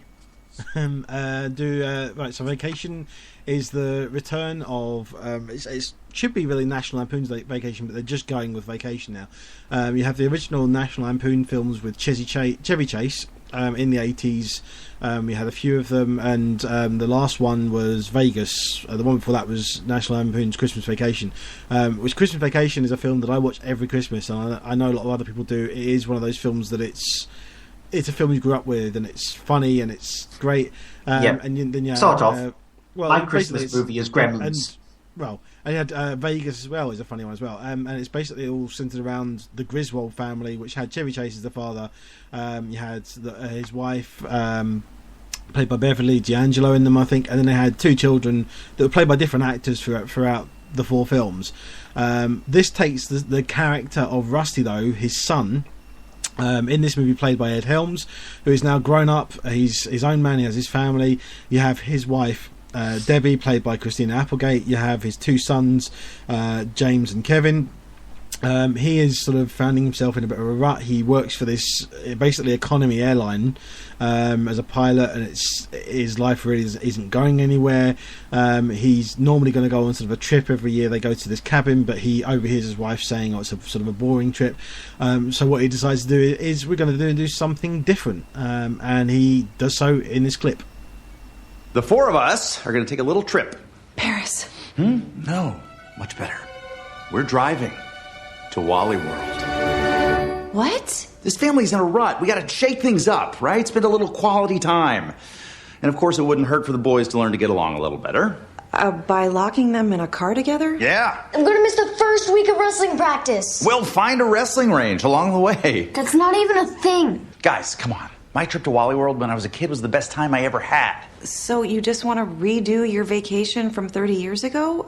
Right, so Vacation is the return of it should be really National Lampoon's Vacation, but they're just going with Vacation now. You have the original National Lampoon films with Chevy Chase in the 80s. We had a few of them, and the last one was Vegas. The one before that was National Lampoon's Christmas Vacation, which Christmas Vacation is a film that I watch every Christmas, and I know a lot of other people do. It is one of those films that it's a film you grew up with, and it's funny and it's great. And then sort of. Well, my Christmas movie is Gremlins. And you had Vegas as well, is a funny one as well. And it's basically all centered around the Griswold family, which had Chevy Chase as the father. You had his wife, played by Beverly D'Angelo in them, I think, and then they had 2 children that were played by different actors throughout the 4 films. This takes the character of Rusty, though, his son. In this movie, played by Ed Helms, who is now grown up. He's his own man. He has his family. You have his wife, Debbie, played by Christina Applegate. You have his 2 sons, James and Kevin. He is sort of finding himself in a bit of a rut. He works for this basically economy airline as a pilot, and his life really isn't going anywhere. He's normally going to go on sort of a trip every year. They go to this cabin, but he overhears his wife saying, "Oh, it's a sort of a boring trip." So what he decides to do is we're going to do something different, and he does so in this clip. The 4 of us are going to take a little trip. Paris. No, much better. We're driving to Wally World. What? This family's in a rut. We gotta shake things up, right? Spend a little quality time. And of course, it wouldn't hurt for the boys to learn to get along a little better. By locking them in a car together? Yeah. I'm gonna miss the first week of wrestling practice. We'll find a wrestling range along the way. That's not even a thing. Guys, come on. My trip to Wally World when I was a kid was the best time I ever had. So you just want to redo your vacation from 30 years ago?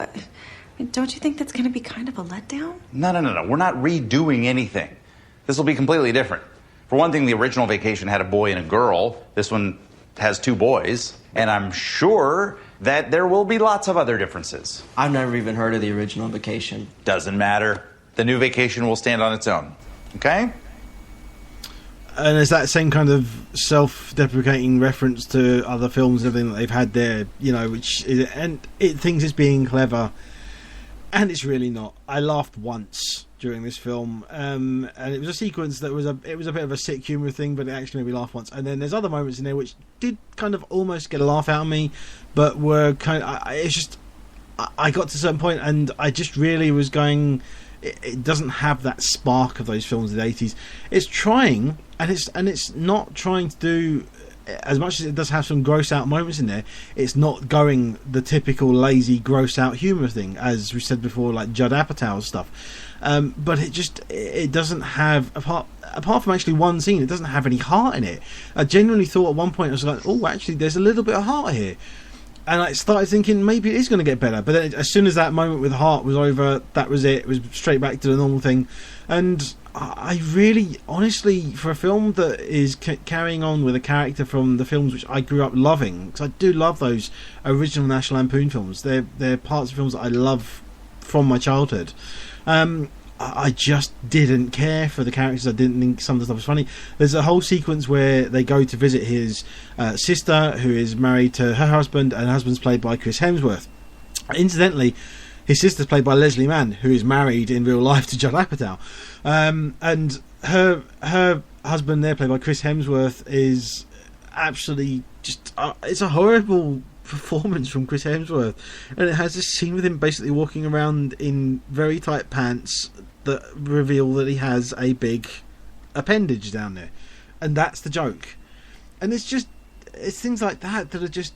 Don't you think that's going to be kind of a letdown? No. We're not redoing anything. This will be completely different. For one thing, the original Vacation had a boy and a girl. This one has 2 boys. And I'm sure that there will be lots of other differences. I've never even heard of the original Vacation. Doesn't matter. The new Vacation will stand on its own. Okay? And it's that same kind of self-deprecating reference to other films and everything that they've had there, you know, which is, and it thinks it's being clever, and it's really not. I laughed once during this film, and it was a sequence that was a bit of a sick humour thing, but it actually made me laugh once. And then there's other moments in there which did kind of almost get a laugh out of me, but were kind of, it's just, I got to a certain point and I just really was going, it doesn't have that spark of those films of the 80s. It's trying, and it's not trying to do, as much as it does have some gross out moments in there, it's not going the typical lazy gross out humour thing, as we said before, like Judd Apatow's stuff. But it doesn't have, apart from actually one scene, it doesn't have any heart in it. I genuinely thought at one point, I was like, oh, actually there's a little bit of heart here. And I started thinking maybe it is going to get better. But then as soon as that moment with heart was over, that was it. It was straight back to the normal thing. And I really, honestly, for a film that is carrying on with a character from the films which I grew up loving, because I do love those original National Lampoon films. They're parts of films that I love from my childhood. I just didn't care for the characters. I didn't think some of the stuff was funny. There's a whole sequence where they go to visit his sister, who is married to her husband, and her husband's played by Chris Hemsworth. Incidentally, his sister's played by Leslie Mann, who is married in real life to Judd Apatow. And her husband there, played by Chris Hemsworth, is absolutely just... it's a horrible performance from Chris Hemsworth. And it has this scene with him basically walking around in very tight pants that reveal that he has a big appendage down there. And that's the joke. And it's things like that are just...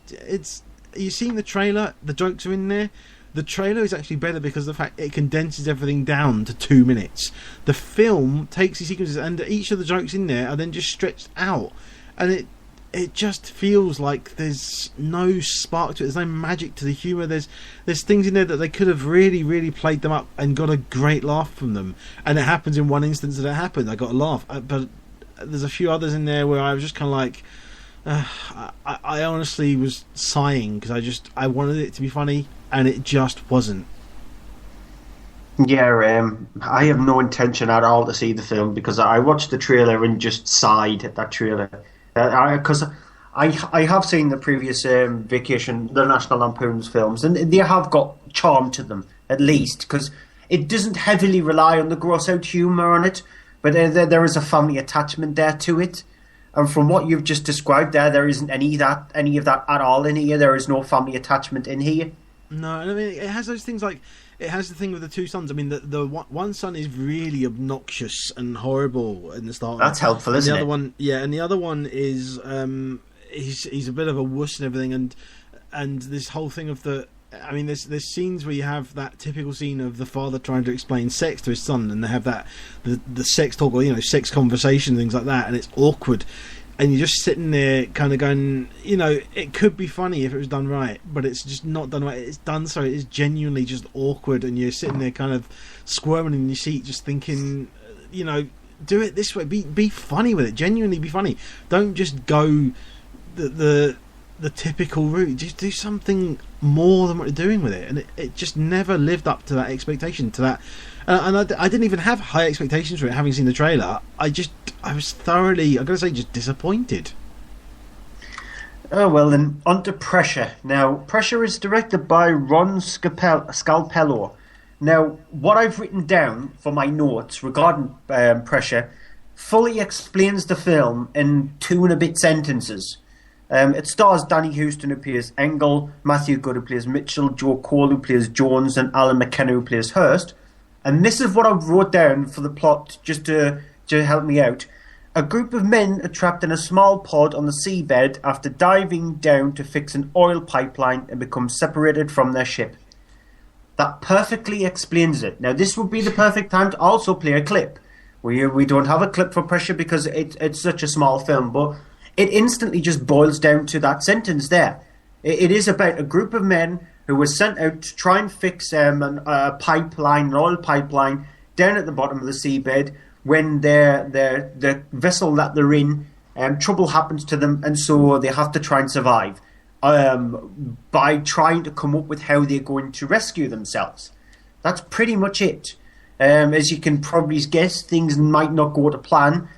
You've seen the trailer, the jokes are in there. The trailer is actually better because of the fact it condenses everything down to 2 minutes. The film takes these sequences and each of the jokes in there are then just stretched out. And it just feels like there's no spark to it. There's no magic to the humour. There's things in there that they could have really, really played them up and got a great laugh from them. And it happens in one instance that it happened. I got a laugh. But there's a few others in there where I was just kind of like... I honestly was sighing because I wanted it to be funny and it just wasn't. Yeah, I have no intention at all to see the film because I watched the trailer and just sighed at that trailer. Because I have seen the previous Vacation, the National Lampoon's films, and they have got charm to them, at least, because it doesn't heavily rely on the gross-out humour on it, but there is a family attachment there to it. And from what you've just described there isn't any of that at all in here. There is no family attachment in here. No, I mean, it has those things like... It has the thing with the 2 sons. I mean, the one son is really obnoxious and horrible in the start. That's helpful, isn't it? And the other one is... he's a bit of a wuss and everything. And this whole thing of the... I mean, there's scenes where you have that typical scene of the father trying to explain sex to his son, and they have that the sex talk or sex conversation, things like that, and it's awkward, and you're just sitting there kind of going, it could be funny if it was done right, but it's just not done right. It's done so it is genuinely just awkward, and you're sitting there kind of squirming in your seat, just thinking, do it this way, be funny with it, genuinely be funny. Don't just go the typical route. Just do something more than what you're doing with it, and it just never lived up to that expectation. To that, and I didn't even have high expectations for it, having seen the trailer. I was thoroughly, I'm going to say, just disappointed. Oh well, then on to Pressure. Now, Pressure is directed by Ron Scalpello. Now, what I've written down for my notes regarding Pressure fully explains the film in 2 and a bit sentences. It stars Danny Houston, who plays Engel, Matthew Good, who plays Mitchell, Joe Cole, who plays Jones, and Alan McKenna, who plays Hurst. And this is what I wrote down for the plot, just to help me out. A group of men are trapped in a small pod on the seabed after diving down to fix an oil pipeline and become separated from their ship. That perfectly explains it. Now, this would be the perfect time to also play a clip. We don't have a clip for Pressure because it's such a small film, but... it instantly just boils down to that sentence there. It is about a group of men who were sent out to try and fix a pipeline, an oil pipeline, down at the bottom of the seabed when the vessel that they're in, trouble happens to them, and so they have to try and survive by trying to come up with how they're going to rescue themselves. That's pretty much it. As you can probably guess, things might not go to plan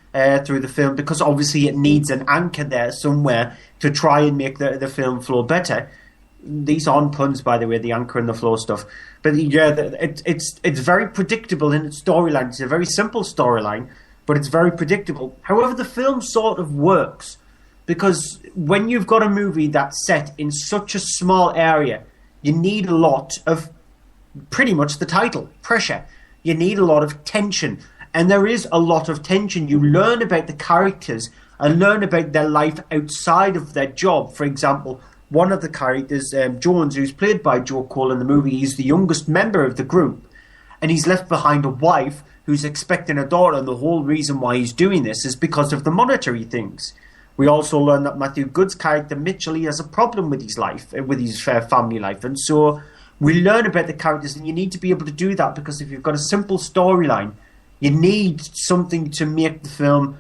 through the film because obviously it needs an anchor there somewhere to try and make the film flow better. These aren't puns, by the way, the anchor and the flow stuff. But yeah, it's very predictable in its storyline. It's a very simple storyline, but it's very predictable. However, the film sort of works because when you've got a movie that's set in such a small area, you need a lot of pretty much the title, pressure. You need a lot of tension. And there is a lot of tension. You learn about the characters and learn about their life outside of their job. For example, one of the characters, Jones, who's played by Joe Cole in the movie, he's the youngest member of the group. And he's left behind a wife who's expecting a daughter. And the whole reason why he's doing this is because of the monetary things. We also learn that Matthew Good's character, Mitchell, he has a problem with his life, with his family life. And so we learn about the characters, and you need to be able to do that because if you've got a simple storyline, you need something to make the film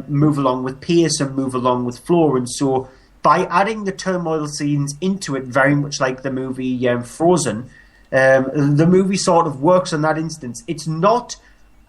move along with pace and move along with flow. And so by adding the turmoil scenes into it, very much like the movie Frozen, the movie sort of works in that instance. It's not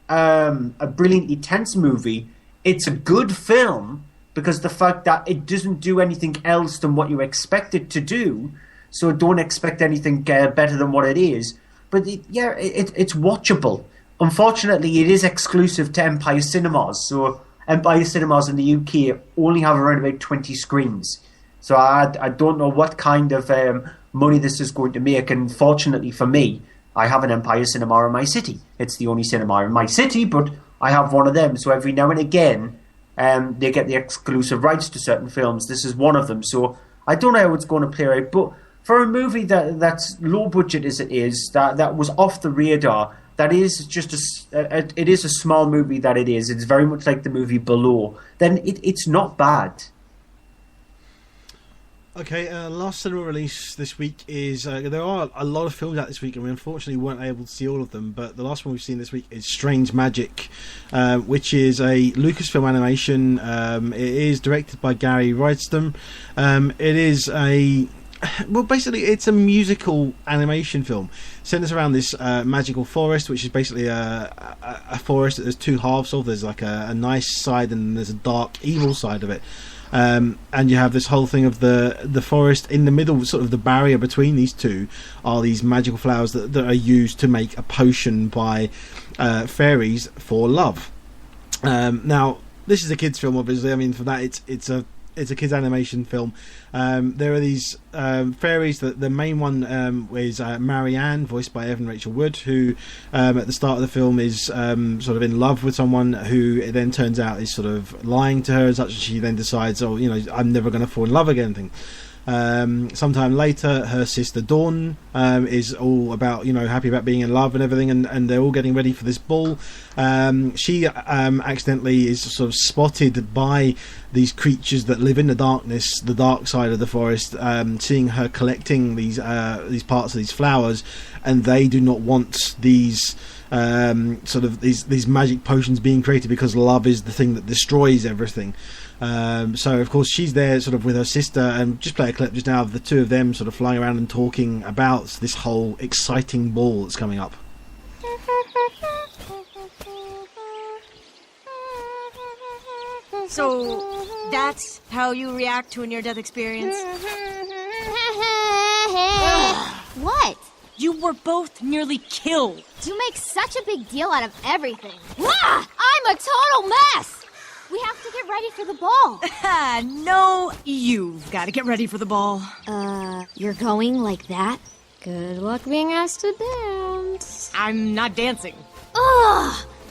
a brilliantly tense movie. It's a good film because the fact that it doesn't do anything else than what you expect it to do. So don't expect anything better than what it is. But it's watchable. Unfortunately, it is exclusive to Empire Cinemas. So Empire Cinemas in the UK only have around about 20 screens. So I don't know what kind of money this is going to make. And fortunately for me, I have an Empire Cinema in my city. It's the only cinema in my city, but I have one of them. So every now and again, they get the exclusive rights to certain films. This is one of them. So I don't know how it's going to play out. But for a movie that's low budget as it is, that was off the radar, that is just it is a small movie that it is. It's very much like the movie Below. Then it's not bad. Okay, last cinema release this week is... there are a lot of films out this week, and we unfortunately weren't able to see all of them, but the last one we've seen this week is Strange Magic, which is a Lucasfilm animation. It is directed by Gary Rydstrom. It is a... Well, basically, it's a musical animation film. Centers around this magical forest, which is basically a forest that there's two halves of. There's like a nice side and there's a dark, evil side of it. And you have this whole thing of the forest in the middle, sort of the barrier between these two are these magical flowers that are used to make a potion by fairies for love. Now, this is a kids' film, obviously. I mean, for that, it's a kids' animation film. There are these fairies. The main one is Marianne, voiced by Evan Rachel Wood, who at the start of the film is sort of in love with someone who it then turns out is sort of lying to her, as such, and she then decides, oh, you know, I'm never going to fall in love again. Thing. Sometime later, her sister Dawn is all about, you know, happy about being in love and everything, and they're all getting ready for this ball. She accidentally is sort of spotted by these creatures that live in the darkness, the dark side of the forest, seeing her collecting these parts of these flowers, and they do not want these sort of these magic potions being created because love is the thing that destroys everything. So of course she's there sort of with her sister, and just play a clip just now of the two of them sort of flying around and talking about this whole exciting ball that's coming up. So that's how you react to a near-death experience? What? You were both nearly killed. You make such a big deal out of everything. I'm a total mess. We have to get ready for the ball. No, you've got to get ready for the ball. You're going like that? Good luck being asked to dance. I'm not dancing.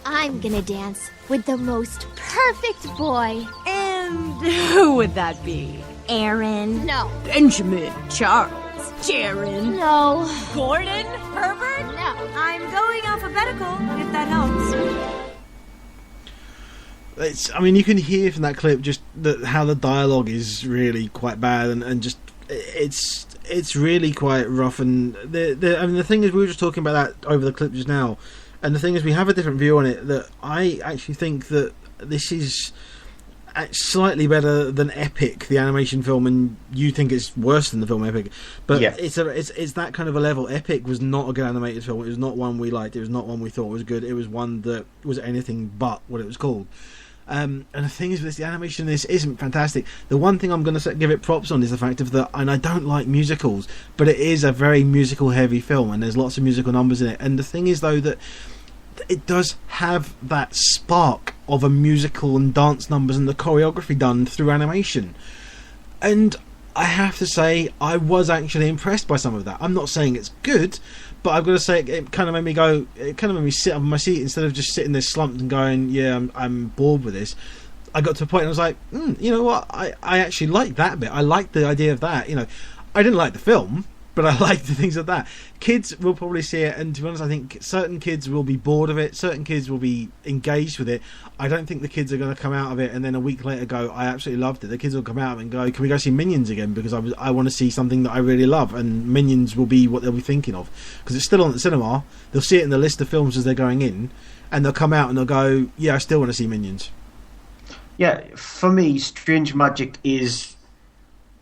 I'm gonna dance with the most perfect boy. And who would that be? Aaron. No. Benjamin. Charles. Jaron. No. Gordon. Herbert. No. I'm going alphabetical, if that helps. I mean, you can hear from that clip just how the dialogue is really quite bad, and just it's it's really quite rough. And the thing is, we were just talking about that over the clip just now, and the thing is, we have a different view on it. That I actually think that this is slightly better than Epic, the animation film, and you think it's worse than the film Epic, but it's that kind of a level. Epic was not a good animated film. It was not one we liked. It was not one we thought was good. It was one that was anything but what it was called. And the thing is, with this, the animation in this isn't fantastic. The one thing I'm going to give it props on is the fact of that, and I don't like musicals, but it is a very musical heavy film, and there's lots of musical numbers in it. And the thing is, though, that it does have that spark of a musical and dance numbers and the choreography done through animation. And I have to say, I was actually impressed by some of that. I'm not saying it's good, but I've got to say it kind of made me sit up on my seat instead of just sitting there slumped and going, yeah, I'm bored with this. I got to a point and I was like, you know what, I actually like that bit. I like the idea of that. You know, I didn't like the film, but I like the things of that. Kids will probably see it, and to be honest, I think certain kids will be bored of it, certain kids will be engaged with it. I don't think the kids are going to come out of it and then a week later go, I absolutely loved it. The kids will come out and go, can we go see Minions again, because I want to see something that I really love, and Minions will be what they'll be thinking of, because it's still on at the cinema. They'll see it in the list of films as they're going in, and they'll come out and they'll go, yeah, I still want to see Minions. Yeah, for me, Strange Magic is,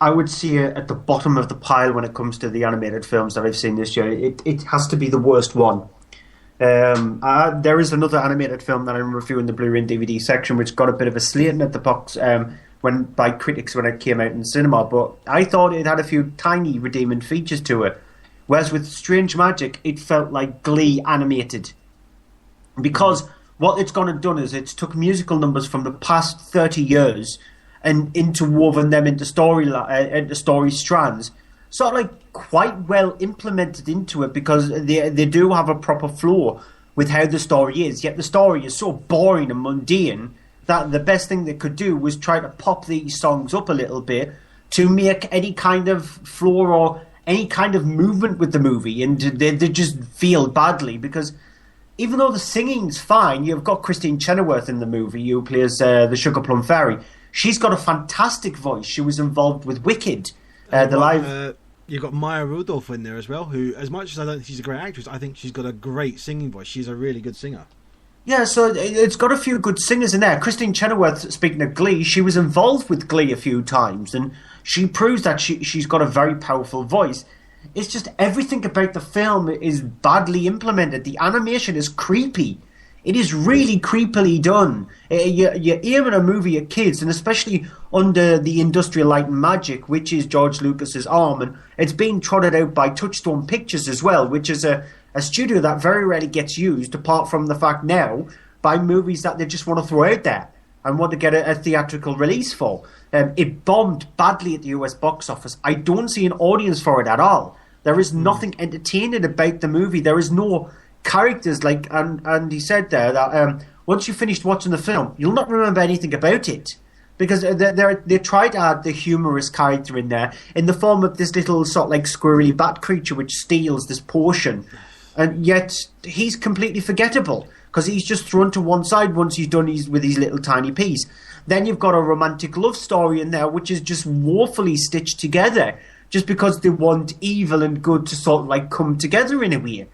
I would see it at the bottom of the pile when it comes to the animated films that I've seen this year. It has to be the worst one. There is another animated film that I'm reviewing the Blu-ray and DVD section, which got a bit of a slating at the box by critics when it came out in cinema, but I thought it had a few tiny redeeming features to it. Whereas with Strange Magic, it felt like Glee animated. Because what it's gone and done is it's took musical numbers from the past 30 years and interwoven them into story strands, sort of like quite well implemented into it, because they do have a proper flow with how the story is. Yet the story is so boring and mundane that the best thing they could do was try to pop these songs up a little bit to make any kind of flow or any kind of movement with the movie, and they just feel badly, because even though the singing's fine, you've got Christine Chenoweth in the movie who plays the Sugar Plum Fairy. She's got a fantastic voice. She was involved with Wicked, You've got Maya Rudolph in there as well, who, as much as I don't think she's a great actress, I think she's got a great singing voice. She's a really good singer. Yeah, so it's got a few good singers in there. Christine Chenoweth, speaking of Glee, she was involved with Glee a few times, and she proves that she's got a very powerful voice. It's just everything about the film is badly implemented. The animation is creepy. It is really creepily done. You're aiming a movie at kids, and especially under the Industrial Light and Magic, which is George Lucas's arm, and it's being trotted out by Touchstone Pictures as well, which is a studio that very rarely gets used, apart from the fact now, by movies that they just want to throw out there and want to get a theatrical release for. It bombed badly at the US box office. I don't see an audience for it at all. There is nothing entertaining about the movie. There is no characters, like and he said there that once you finished watching the film, you'll not remember anything about it, because they tried to add the humorous character in there in the form of this little sort of like squirrely bat creature which steals this potion, and yet he's completely forgettable because he's just thrown to one side once he's done with his little tiny piece. Then you've got a romantic love story in there which is just woefully stitched together just because they want evil and good to sort of like come together in a way.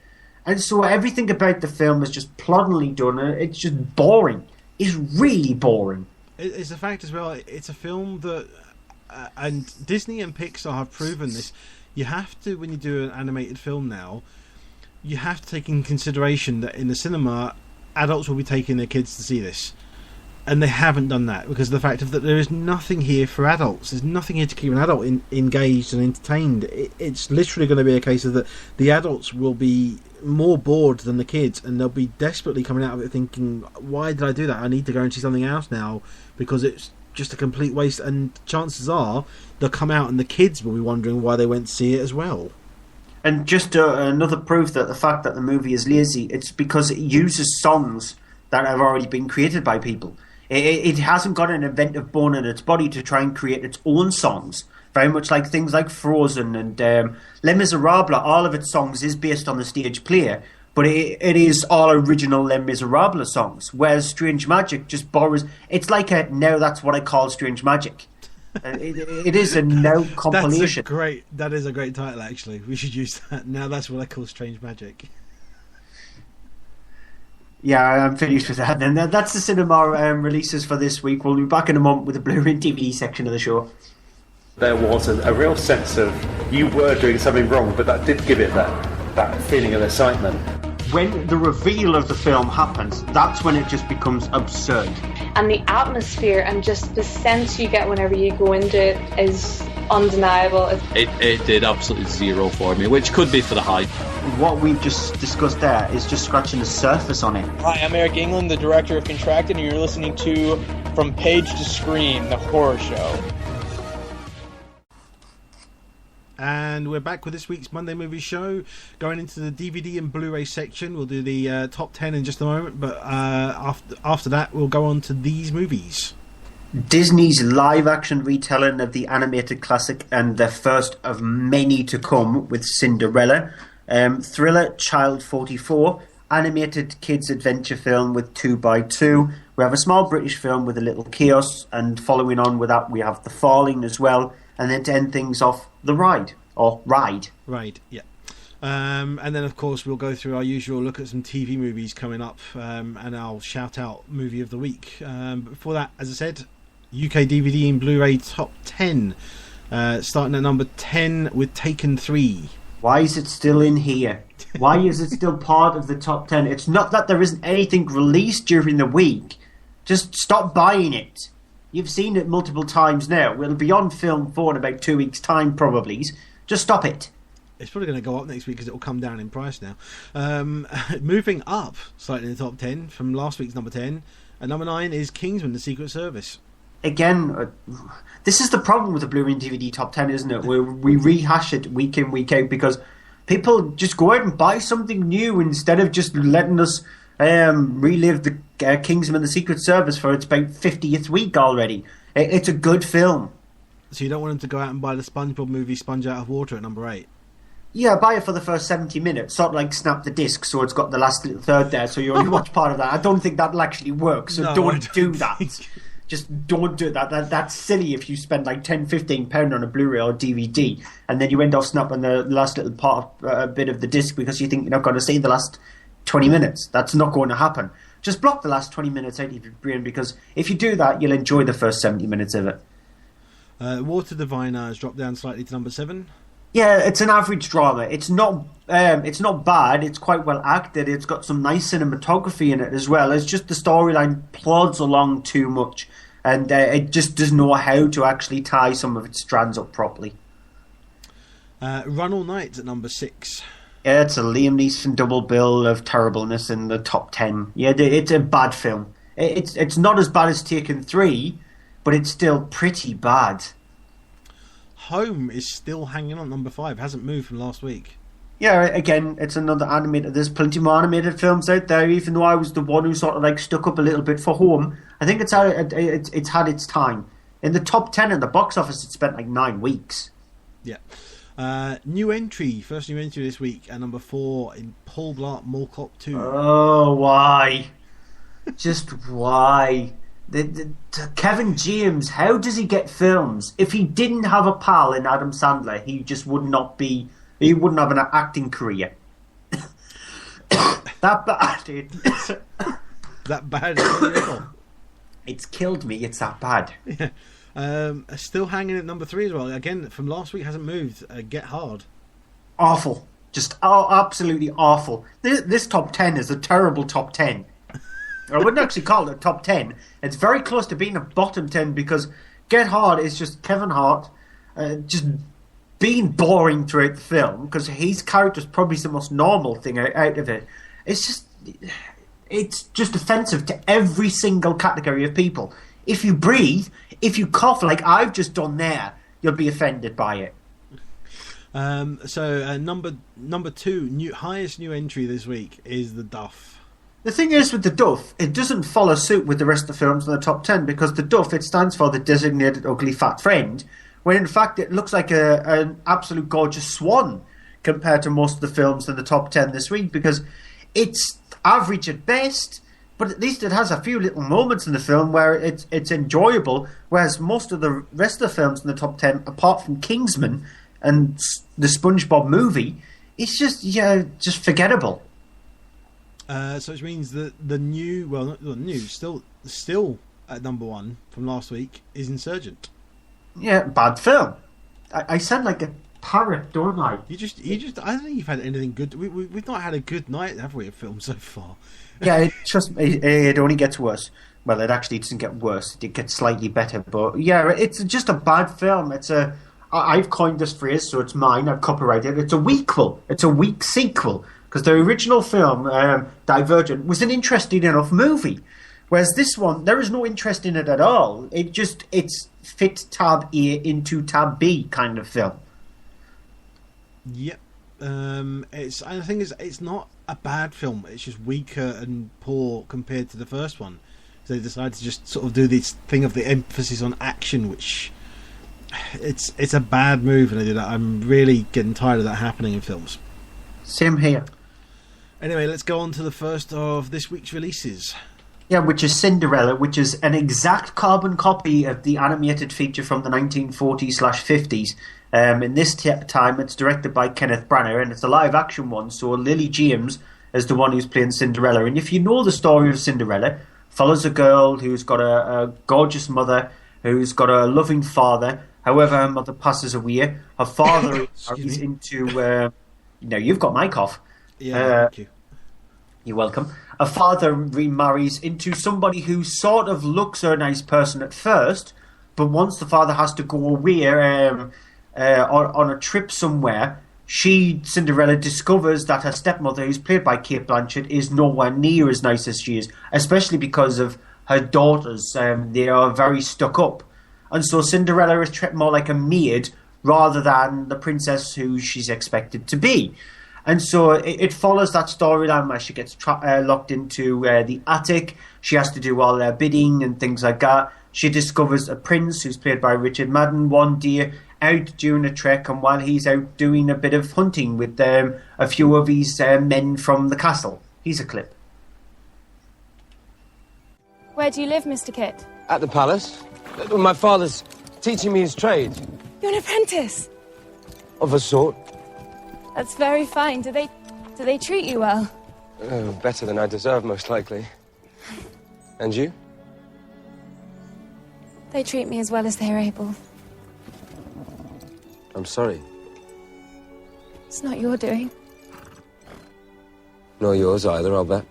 And so everything about the film is just ploddingly done. It's just boring. It's really boring. It's a fact as well. It's a film that, and Disney and Pixar have proven this. You have to, when you do an animated film now, you have to take in consideration that in the cinema, adults will be taking their kids to see this. And they haven't done that because of the fact of that there is nothing here for adults. There's nothing here to keep an adult engaged and entertained. It's literally going to be a case of that the adults will be more bored than the kids, and they'll be desperately coming out of it thinking, why did I do that? I need to go and see something else now because it's just a complete waste. And chances are they'll come out and the kids will be wondering why they went to see it as well. And just another proof that the fact that the movie is lazy, it's because it uses songs that have already been created by people. It hasn't got an inventive bone in its body to try and create its own songs. Very much like things like Frozen and Les Miserables. All of its songs is based on the stage play, but it is all original Les Miserables songs. Whereas Strange Magic just borrows. It's like now that's what I call Strange Magic. It is a no compilation. That is a great title, actually. We should use that. Now that's what I call Strange Magic. Yeah, I'm finished with that. Then that's the cinema releases for this week. We'll be back in a moment with the Blu-ray and DVD section of the show. There was a real sense of you were doing something wrong, but that did give it that feeling of excitement. When the reveal of the film happens, that's when it just becomes absurd. And the atmosphere and just the sense you get whenever you go into it is undeniable. It did absolutely zero for me, which could be for the hype. What we've just discussed there is just scratching the surface on it. Hi, I'm Eric England, the director of Contracted, and you're listening to From Page to Screen, the horror show. And we're back with this week's Monday Movie Show. Going into the DVD and Blu-ray section, we'll do the top 10 in just a moment, but after that we'll go on to these movies. Disney's live-action retelling of the animated classic and the first of many to come with Cinderella. Thriller Child 44, animated kids adventure film with 2x2. We have a small British film with a little chaos, and following on with that we have The Falling as well. And then to end things off, The Ride. Or Ride. Ride, yeah. And then, of course, we'll go through our usual look at some TV movies coming up, and I'll shout out Movie of the Week. But before that, as I said, UK DVD and Blu-ray Top 10. Starting at number 10 with Taken 3. Why is it still in here? Why is it still part of the top 10? It's not that there isn't anything released during the week. Just stop buying it. You've seen it multiple times now. It'll be on film 4 in about 2 weeks' time, probably. Just stop it. It's probably going to go up next week because it will come down in price now. Moving up slightly in the top 10 from last week's number 10. At number 9 is Kingsman: The Secret Service. Again, this is the problem with the Blu-ray and DVD top 10, isn't it? We rehash it week in, week out because people just go out and buy something new instead of just letting us relive the Kingsman: The Secret Service for its about 50th week already. It's a good film. So you don't want them to go out and buy the SpongeBob movie Sponge Out of Water at number 8? Yeah, buy it for the first 70 minutes. Sort of like snap the disc so it's got the last little third there so you only watch part of that. I don't think that'll actually work, so don't do that. Just don't do that. That's silly if you spend like £10-15 on a Blu-ray or DVD and then you end up snapping the last little bit of the disc because you think you're not going to see the last 20 minutes. That's not going to happen. Just block the last 20 minutes out of your brain because if you do that, you'll enjoy the first 70 minutes of it. Water Diviner has dropped down slightly to number 7. Yeah, it's an average drama. It's not bad. It's quite well acted. It's got some nice cinematography in it as well. It's just the storyline plods along too much, and it just doesn't know how to actually tie some of its strands up properly. Run All Night at number 6. Yeah, it's a Liam Neeson double bill of terribleness in the top 10. Yeah, it's a bad film. It's not as bad as Taken 3, but it's still pretty bad. Home is still hanging on number 5. Hasn't moved from last week. Yeah, again, it's another animated. There's plenty more animated films out there. Even though I was the one who sort of like stuck up a little bit for Home, I think it's had its time. In the top 10 at the box office, it spent like 9 weeks. Yeah. New entry, first new entry this week at number 4 in Paul Blart Mall Cop 2. Oh, why? Just why? Kevin James, how does he get films? If he didn't have a pal in Adam Sandler, he just would not be. He wouldn't have an acting career. That bad. That bad. It's killed me. It's that bad. Yeah. Still hanging at number 3 as well. Again, from last week, hasn't moved. Get Hard. Awful. Just absolutely awful. This top 10 is a terrible top 10. I wouldn't actually call it a top 10. It's very close to being a bottom 10 because Get Hard is just Kevin Hart just being boring throughout the film because his character's probably the most normal thing out of it. It's just offensive to every single category of people. If you breathe, if you cough like I've just done there, you'll be offended by it. So number 2, highest new entry this week is The Duff. The thing is with The Duff, it doesn't follow suit with the rest of the films in the top 10 because The Duff, it stands for the designated ugly fat friend, when in fact it looks like an absolute gorgeous swan compared to most of the films in the top 10 this week because it's average at best, but at least it has a few little moments in the film where it's enjoyable, whereas most of the rest of the films in the top 10, apart from Kingsman and the SpongeBob movie, it's just forgettable. So which means that the new, well, not the new, still at number one from last week is Insurgent. Yeah, bad film. I sound like a parrot, don't I? You just. I don't think you've had anything good. We've not had a good night, have we? Of films so far. Yeah, it only gets worse. Well, it actually doesn't get worse. It gets slightly better, but yeah, it's just a bad film. I've coined this phrase, so it's mine. I've copyrighted it. It's a weakquel. It's a weak sequel because the original film, Divergent, was an interesting enough movie, whereas this one, there is no interest in it at all. It's fit tab A into tab B kind of film. Yep. I think it's not a bad film. It's just weaker and poor compared to the first one. So they decided to just sort of do this thing of the emphasis on action, which it's a bad move, and I'm really getting tired of that happening in films. Same here. Anyway, let's go on to the first of this week's releases. Yeah, which is Cinderella, which is an exact carbon copy of the animated feature from the 1940s/50s. In this time, it's directed by Kenneth Branagh, and it's a live-action one, so Lily James is the one who's playing Cinderella. And if you know the story of Cinderella, follows a girl who's got a gorgeous mother, who's got a loving father. However, her mother passes away. Her father is into... you've got my cough. Yeah, thank you. You're welcome. A father remarries into somebody who sort of looks a nice person at first, but once the father has to go away on a trip somewhere, Cinderella discovers that her stepmother, who's played by Cate Blanchett, is nowhere near as nice as she is, especially because of her daughters. They are very stuck up. And so Cinderella is treated more like a maid rather than the princess who she's expected to be. And so it follows that storyline where she gets locked into the attic. She has to do all their bidding and things like that. She discovers a prince who's played by Richard Madden one day out doing a trek, and while he's out doing a bit of hunting with a few of his men from the castle. Here's a clip. Where do you live, Mr. Kit? At the palace. My father's teaching me his trade. You're an apprentice. Of a sort. That's very fine. Do they treat you well? Oh, better than I deserve, most likely. And you? They treat me as well as they're able. I'm sorry. It's not your doing. Nor yours either, I'll bet.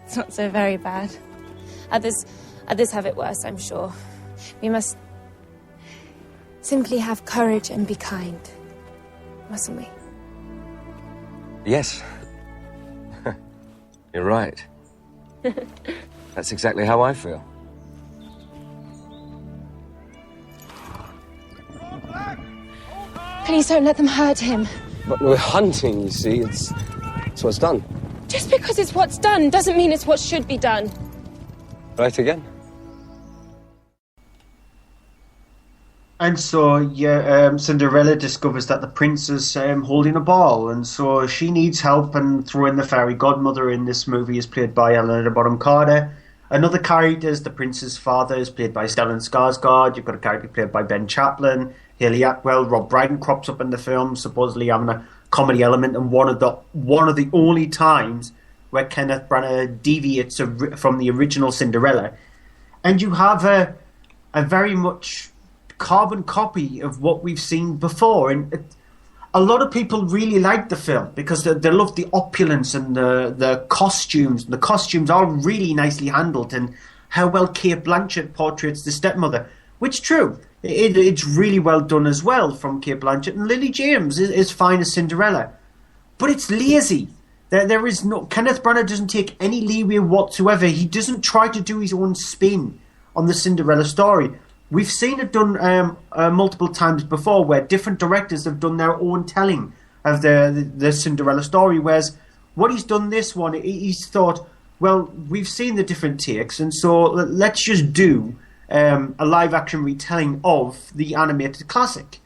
It's not so very bad. Others have it worse, I'm sure. We must simply have courage and be kind, mustn't we? Yes. You're right. That's exactly how I feel. Please don't let them hurt him. But we're hunting, you see. It's what's done. Just because it's what's done doesn't mean it's what should be done. Right again. And so, Cinderella discovers that the prince is holding a ball, and so she needs help, and throw in the fairy godmother in this movie is played by Helena Bonham Carter. Another character is the prince's father, is played by Stellan Skarsgård. You've got a character played by Ben Chaplin, Haley Atwell. Rob Brydon crops up in the film, supposedly having a comedy element, and one of the only times where Kenneth Branagh deviates from the original Cinderella. And you have a very much carbon copy of what we've seen before, and a lot of people really like the film because they love the opulence and the costumes. The costumes are really nicely handled, and how well Cate Blanchett portrays the stepmother, which true, it's really well done as well from Cate Blanchett, and Lily James is fine as Cinderella, but it's lazy. There is no, Kenneth Branagh doesn't take any leeway whatsoever. He doesn't try to do his own spin on the Cinderella story. We've seen it done multiple times before, where different directors have done their own telling of the Cinderella story, whereas what he's done this one, he's thought, well, we've seen the different takes, and so let's just do a live-action retelling of the animated classic.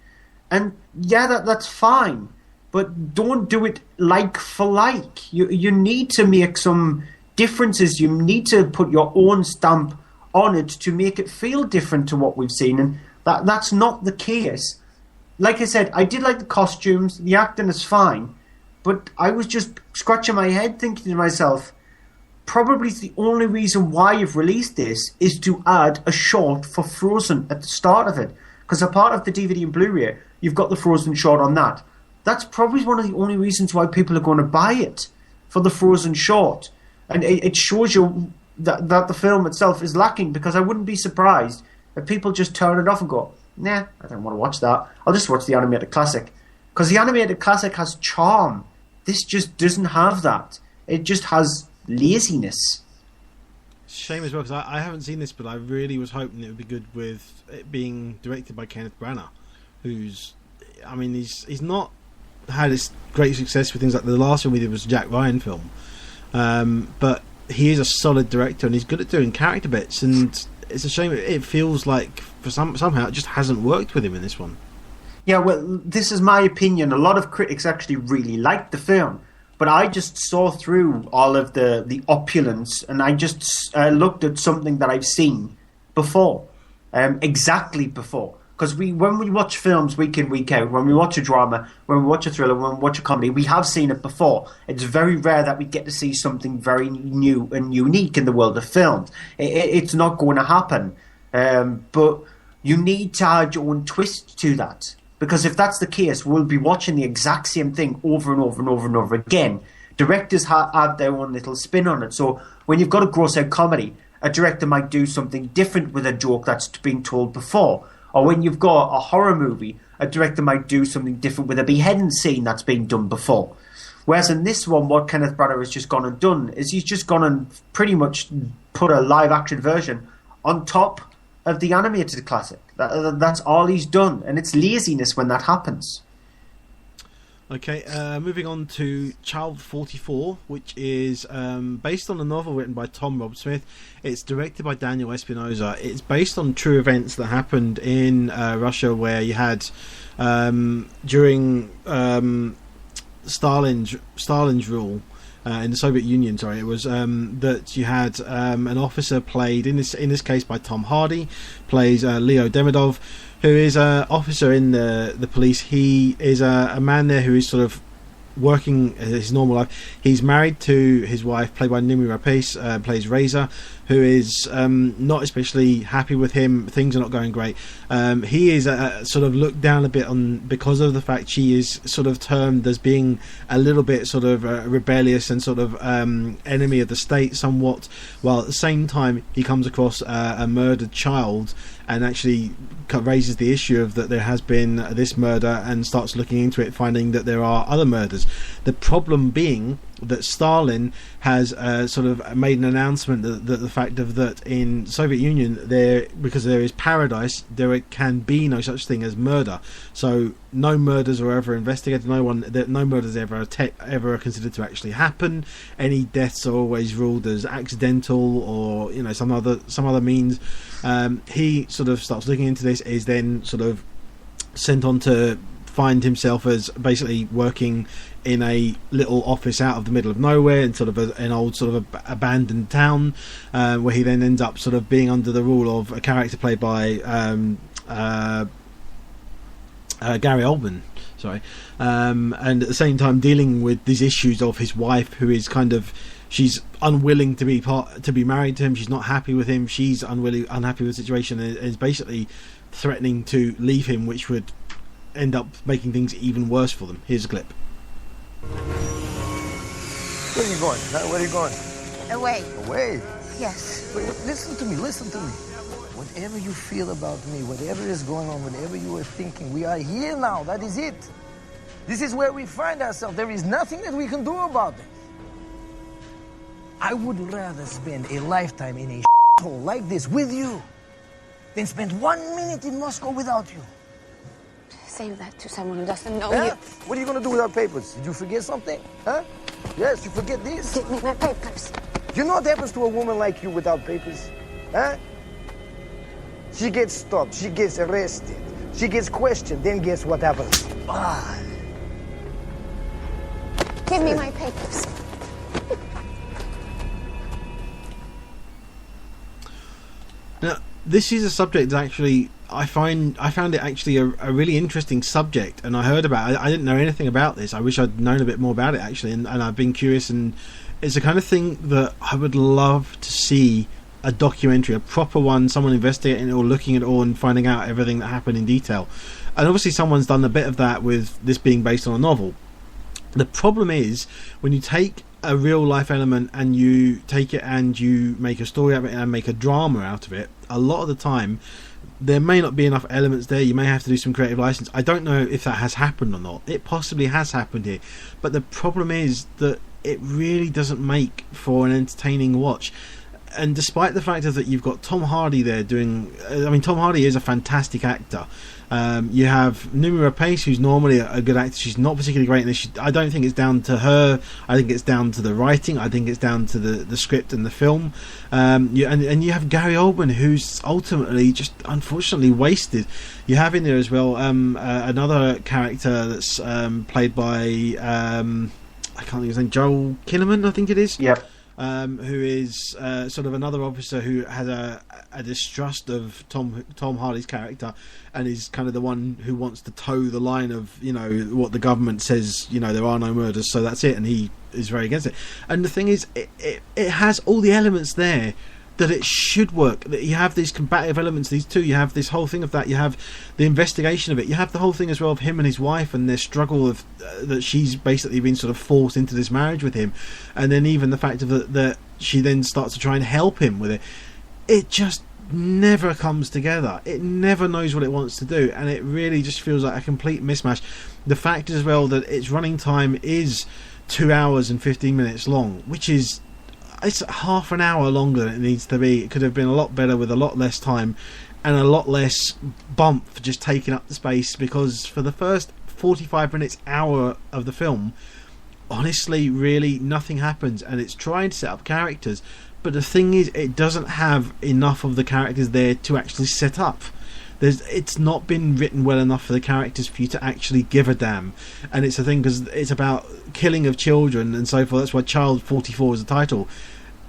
And yeah, that's fine. but don't do it like for like. You need to make some differences. You need to put your own stamp on it to make it feel different to what we've seen, and that's not the case. Like I said, I did like the costumes, the acting is fine, but I was just scratching my head thinking to myself, probably the only reason why you've released this is to add a short for Frozen at the start of it, because a part of the DVD and Blu-ray, you've got the Frozen short on that. That's probably one of the only reasons why people are going to buy it, for the Frozen short. And it shows you that the film itself is lacking, because I wouldn't be surprised if people just turn it off and go, nah, I don't want to watch that. I'll just watch the animated classic. Because the animated classic has charm. This just doesn't have that. It just has laziness. Shame as well, because I haven't seen this, but I really was hoping it would be good with it being directed by Kenneth Branagh, who's, I mean, he's not had this great success with things like the last one we did was a Jack Ryan film, but he is a solid director and he's good at doing character bits, and it's a shame it feels like for somehow it just hasn't worked with him in this one. Yeah, well, this is my opinion. A lot of critics actually really liked the film, but I just saw through all of the opulence, and I just looked at something that I've seen before, exactly before. Because when we watch films week in, week out, when we watch a drama, when we watch a thriller, when we watch a comedy, we have seen it before. It's very rare that we get to see something very new and unique in the world of films. It's not going to happen. But you need to add your own twist to that. Because if that's the case, we'll be watching the exact same thing over and over and over and over again. Directors have their own little spin on it. So when you've got a gross-out comedy, a director might do something different with a joke that's been told before. Or when you've got a horror movie, a director might do something different with a beheading scene that's been done before. Whereas in this one, what Kenneth Branagh has just gone and done is he's just gone and pretty much put a live-action version on top of the animated classic. That's all he's done, and it's laziness when that happens. Okay, moving on to Child 44, which is based on a novel written by Tom Rob Smith. It's directed by Daniel Espinosa. It's based on true events that happened in Russia, where you had during Stalin's rule in the Soviet Union. Sorry, it was that you had an officer played in this case by Tom Hardy, plays Leo Demidov, who is an officer in the police. He is a man there who is sort of working his normal life. He's married to his wife, played by Noomi Rapace, plays Reza, who is not especially happy with him. Things are not going great. He is sort of looked down a bit on because of the fact she is sort of termed as being a little bit sort of rebellious and sort of enemy of the state somewhat, while at the same time he comes across a murdered child and actually raises the issue of that there has been this murder and starts looking into it, finding that there are other murders. The problem being that Stalin has sort of made an announcement that the fact of that in Soviet Union because there is paradise, there can be no such thing as murder. So no murders are ever investigated. No murders ever considered to actually happen. Any deaths are always ruled as accidental or some other means. He sort of starts looking into this. Is then sort of sent on to find himself as basically working in a little office out of the middle of nowhere in sort of an old sort of abandoned town, where he then ends up sort of being under the rule of a character played by Gary Oldman. Sorry, and at the same time dealing with these issues of his wife, who is kind of, she's unwilling to be married to him. She's not happy with him. She's unhappy with the situation, and is basically threatening to leave him, which would end up making things even worse for them. Here's a clip. Where are you going? Where are you going? Away. Away? Yes. Wait, listen to me. Whatever you feel about me, whatever is going on, whatever you are thinking, we are here now. That is it. This is where we find ourselves. There is nothing that we can do about it. I would rather spend a lifetime in a hole like this with you than spend 1 minute in Moscow without you. Say that to someone who doesn't know you. you. What are you going to do without papers? Did you forget something? Huh? Yes, you forget this? Give me my papers. You know what happens to a woman like you without papers? Huh? She gets stopped, she gets arrested, she gets questioned, then guess what happens? Give me my papers. Now, this is a subject that actually I found it actually a really interesting subject, and I heard about it. I didn't know anything about this. I wish I'd known a bit more about it actually, and I've been curious, and it's the kind of thing that I would love to see a documentary, a proper one, someone investigating it or looking at it all and finding out everything that happened in detail. And obviously someone's done a bit of that with this being based on a novel. The problem is when you take a real life element and you take it and you make a story out of it and make a drama out of it, a lot of the time there may not be enough elements there. You may have to do some creative license. I don't know if that has happened or not. It possibly has happened here, but the problem is that it really doesn't make for an entertaining watch. And despite the fact that you've got Tom Hardy there doing, I mean, Tom Hardy is a fantastic actor. You have Noomi Rapace, who's normally a good actor. She's not particularly great in this. I don't think it's down to her. I think it's down to the writing. I think it's down to the script and the film. And you have Gary Oldman, who's ultimately just unfortunately wasted. You have in there as well another character that's played by I can't think of his name, Joel Kinnaman, I think it is. Yep. Who is sort of another officer who has a distrust of Tom Hardy's character, and is kind of the one who wants to toe the line of, you know, what the government says, you know, there are no murders, so that's it, and he is very against it. And the thing is, it has all the elements there that it should work. That you have these combative elements, these two, you have this whole thing of that, you have the investigation of it, you have the whole thing as well of him and his wife and their struggle of that she's basically been sort of forced into this marriage with him, and then even the fact of that she then starts to try and help him with it. It just never comes together. It never knows what it wants to do, and it really just feels like a complete mismatch. The fact as well that its running time is 2 hours and 15 minutes long, which is, it's half an hour longer than it needs to be. It could have been a lot better with a lot less time and a lot less bump for just taking up the space, because for the first 45 minutes, hour of the film, honestly, really nothing happens, and it's trying to set up characters, but the thing is, it doesn't have enough of the characters there to actually set up. It's not been written well enough for the characters for you to actually give a damn. And it's a thing because it's about killing of children and so forth. That's why Child 44 is the title,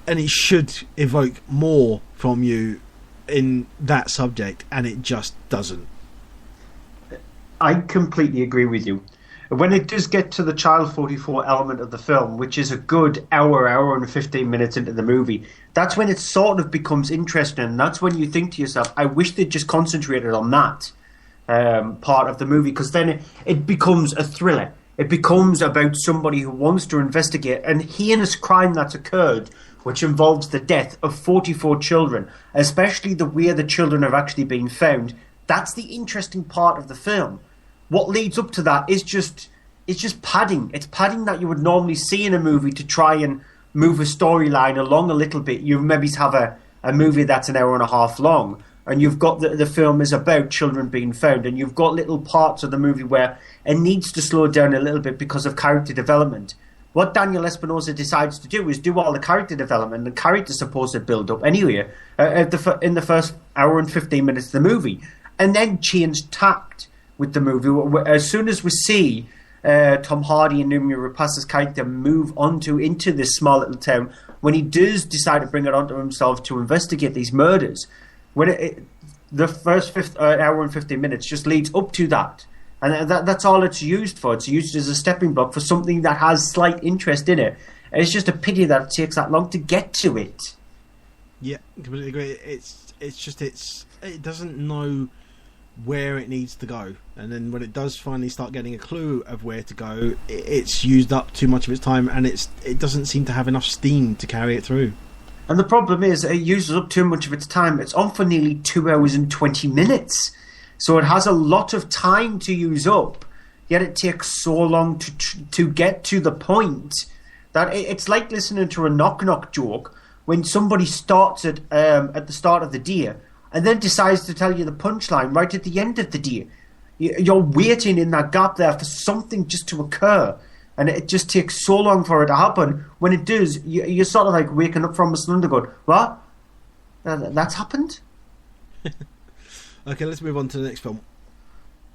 and it should evoke more from you in that subject, and it just doesn't. I completely agree with you. When it does get to the Child 44 element of the film, which is a good hour and 15 minutes into the movie, that's when it sort of becomes interesting, and that's when you think to yourself, I wish they'd just concentrated on that part of the movie, because then it becomes a thriller. It becomes about somebody who wants to investigate an heinous crime that's occurred, which involves the death of 44 children, especially the way the children have actually been found. That's the interesting part of the film. What leads up to that is just padding. It's padding that you would normally see in a movie to try and move a storyline along a little bit. You maybe have a movie that's an hour and a half long, and you've got the film is about children being found, and you've got little parts of the movie where it needs to slow down a little bit because of character development. What Daniel Espinosa decides to do is do all the character development and character supposed build up anyway in the first hour and 15 minutes of the movie, and then change tact with the movie. As soon as we see Tom Hardy and Noomi Rapace's character move into this small little town, when he does decide to bring it onto himself to investigate these murders, when the first hour and 15 minutes just leads up to that, and that's all it's used for. It's used as a stepping block for something that has slight interest in it. And it's just a pity that it takes that long to get to it. Yeah, completely agree. It doesn't know where it needs to go, and then when it does finally start getting a clue of where to go, it's used up too much of its time, and it doesn't seem to have enough steam to carry it through. And the problem is, it uses up too much of its time. It's on for nearly 2 hours and 20 minutes, so it has a lot of time to use up, yet it takes so long to get to the point that it's like listening to a knock-knock joke when somebody starts it at the start of the day and then decides to tell you the punchline right at the end of the day. You're waiting in that gap there for something just to occur, and it just takes so long for it to happen. When it does, you're sort of like waking up from a slumber going, what? That's happened? Okay, let's move on to the next film.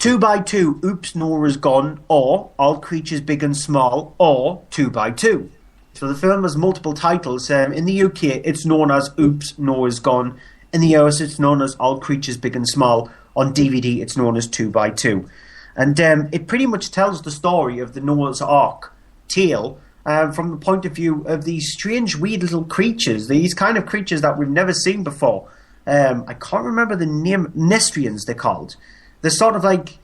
2x2, Oops, Nora's Gone, or All Creatures Big and Small, or 2x2. So the film has multiple titles. In the UK, it's known as Oops, Nora's Gone. In the US, it's known as All Creatures Big and Small. On DVD, it's known as 2x2. And it pretty much tells the story of the Noah's Ark tale from the point of view of these strange, weird little creatures, these kind of creatures that we've never seen before. I can't remember the name, Nestrians they're called. They're sort of like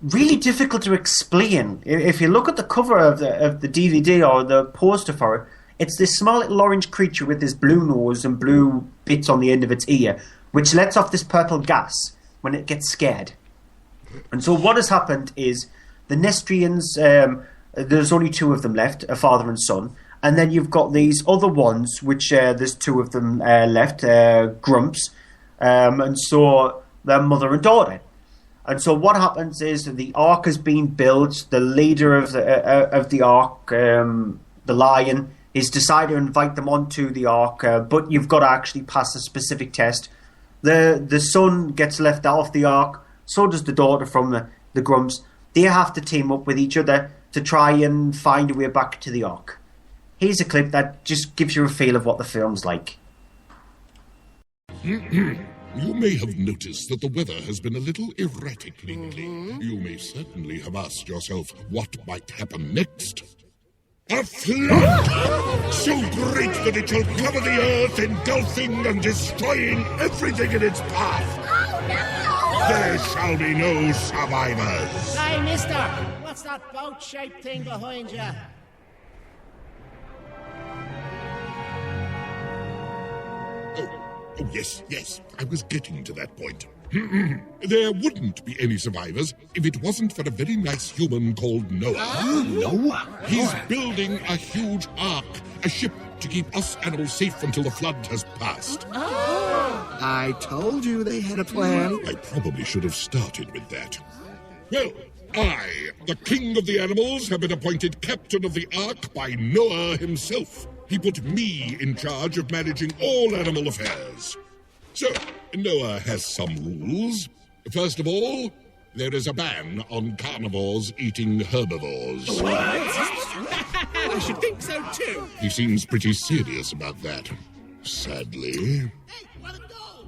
really difficult to explain. If you look at the cover of the DVD or the poster for it, it's this small little orange creature with this blue nose and blue bits on the end of its ear, which lets off this purple gas when it gets scared. And so what has happened is the Nestrians, there's only two of them left, a father and son, and then you've got these other ones, which there's two of them left, Grumps, and so they're mother and daughter. And so what happens is the Ark is being built. The leader of the Ark, the Lion, is decided to invite them onto the Ark, but you've got to actually pass a specific test. The son gets left off the Ark. So does the daughter from the Grumps. They have to team up with each other to try and find a way back to the Ark. Here's a clip that just gives you a feel of what the film's like. You may have noticed that the weather has been a little erratic lately. You may certainly have asked yourself what might happen next. A flood! So great that it shall cover the earth, engulfing and destroying everything in its path. Oh, no! There shall be no survivors. Hey, mister, what's that boat-shaped thing behind you? Oh, yes, I was getting to that point. There wouldn't be any survivors if it wasn't for a very nice human called Noah. Noah? He's building a huge ark, a ship to keep us animals safe until the flood has passed. I told you they had a plan. I probably should have started with that. Well, I, the king of the animals, have been appointed captain of the ark by Noah himself. He put me in charge of managing all animal affairs. So, Noah has some rules. First of all, there is a ban on carnivores eating herbivores. What? I should think so too. He seems pretty serious about that, sadly. Hey, let him go.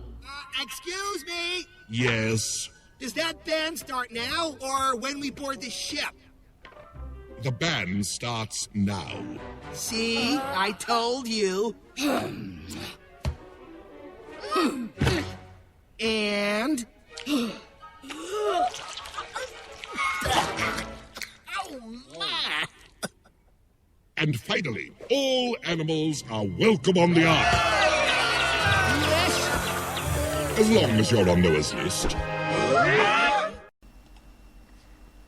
Excuse me. Yes. Does that ban start now or when we board the ship? The ban starts now. See, I told you. And... And finally, all animals are welcome on the ark. Yes. As long as you're on Noah's list.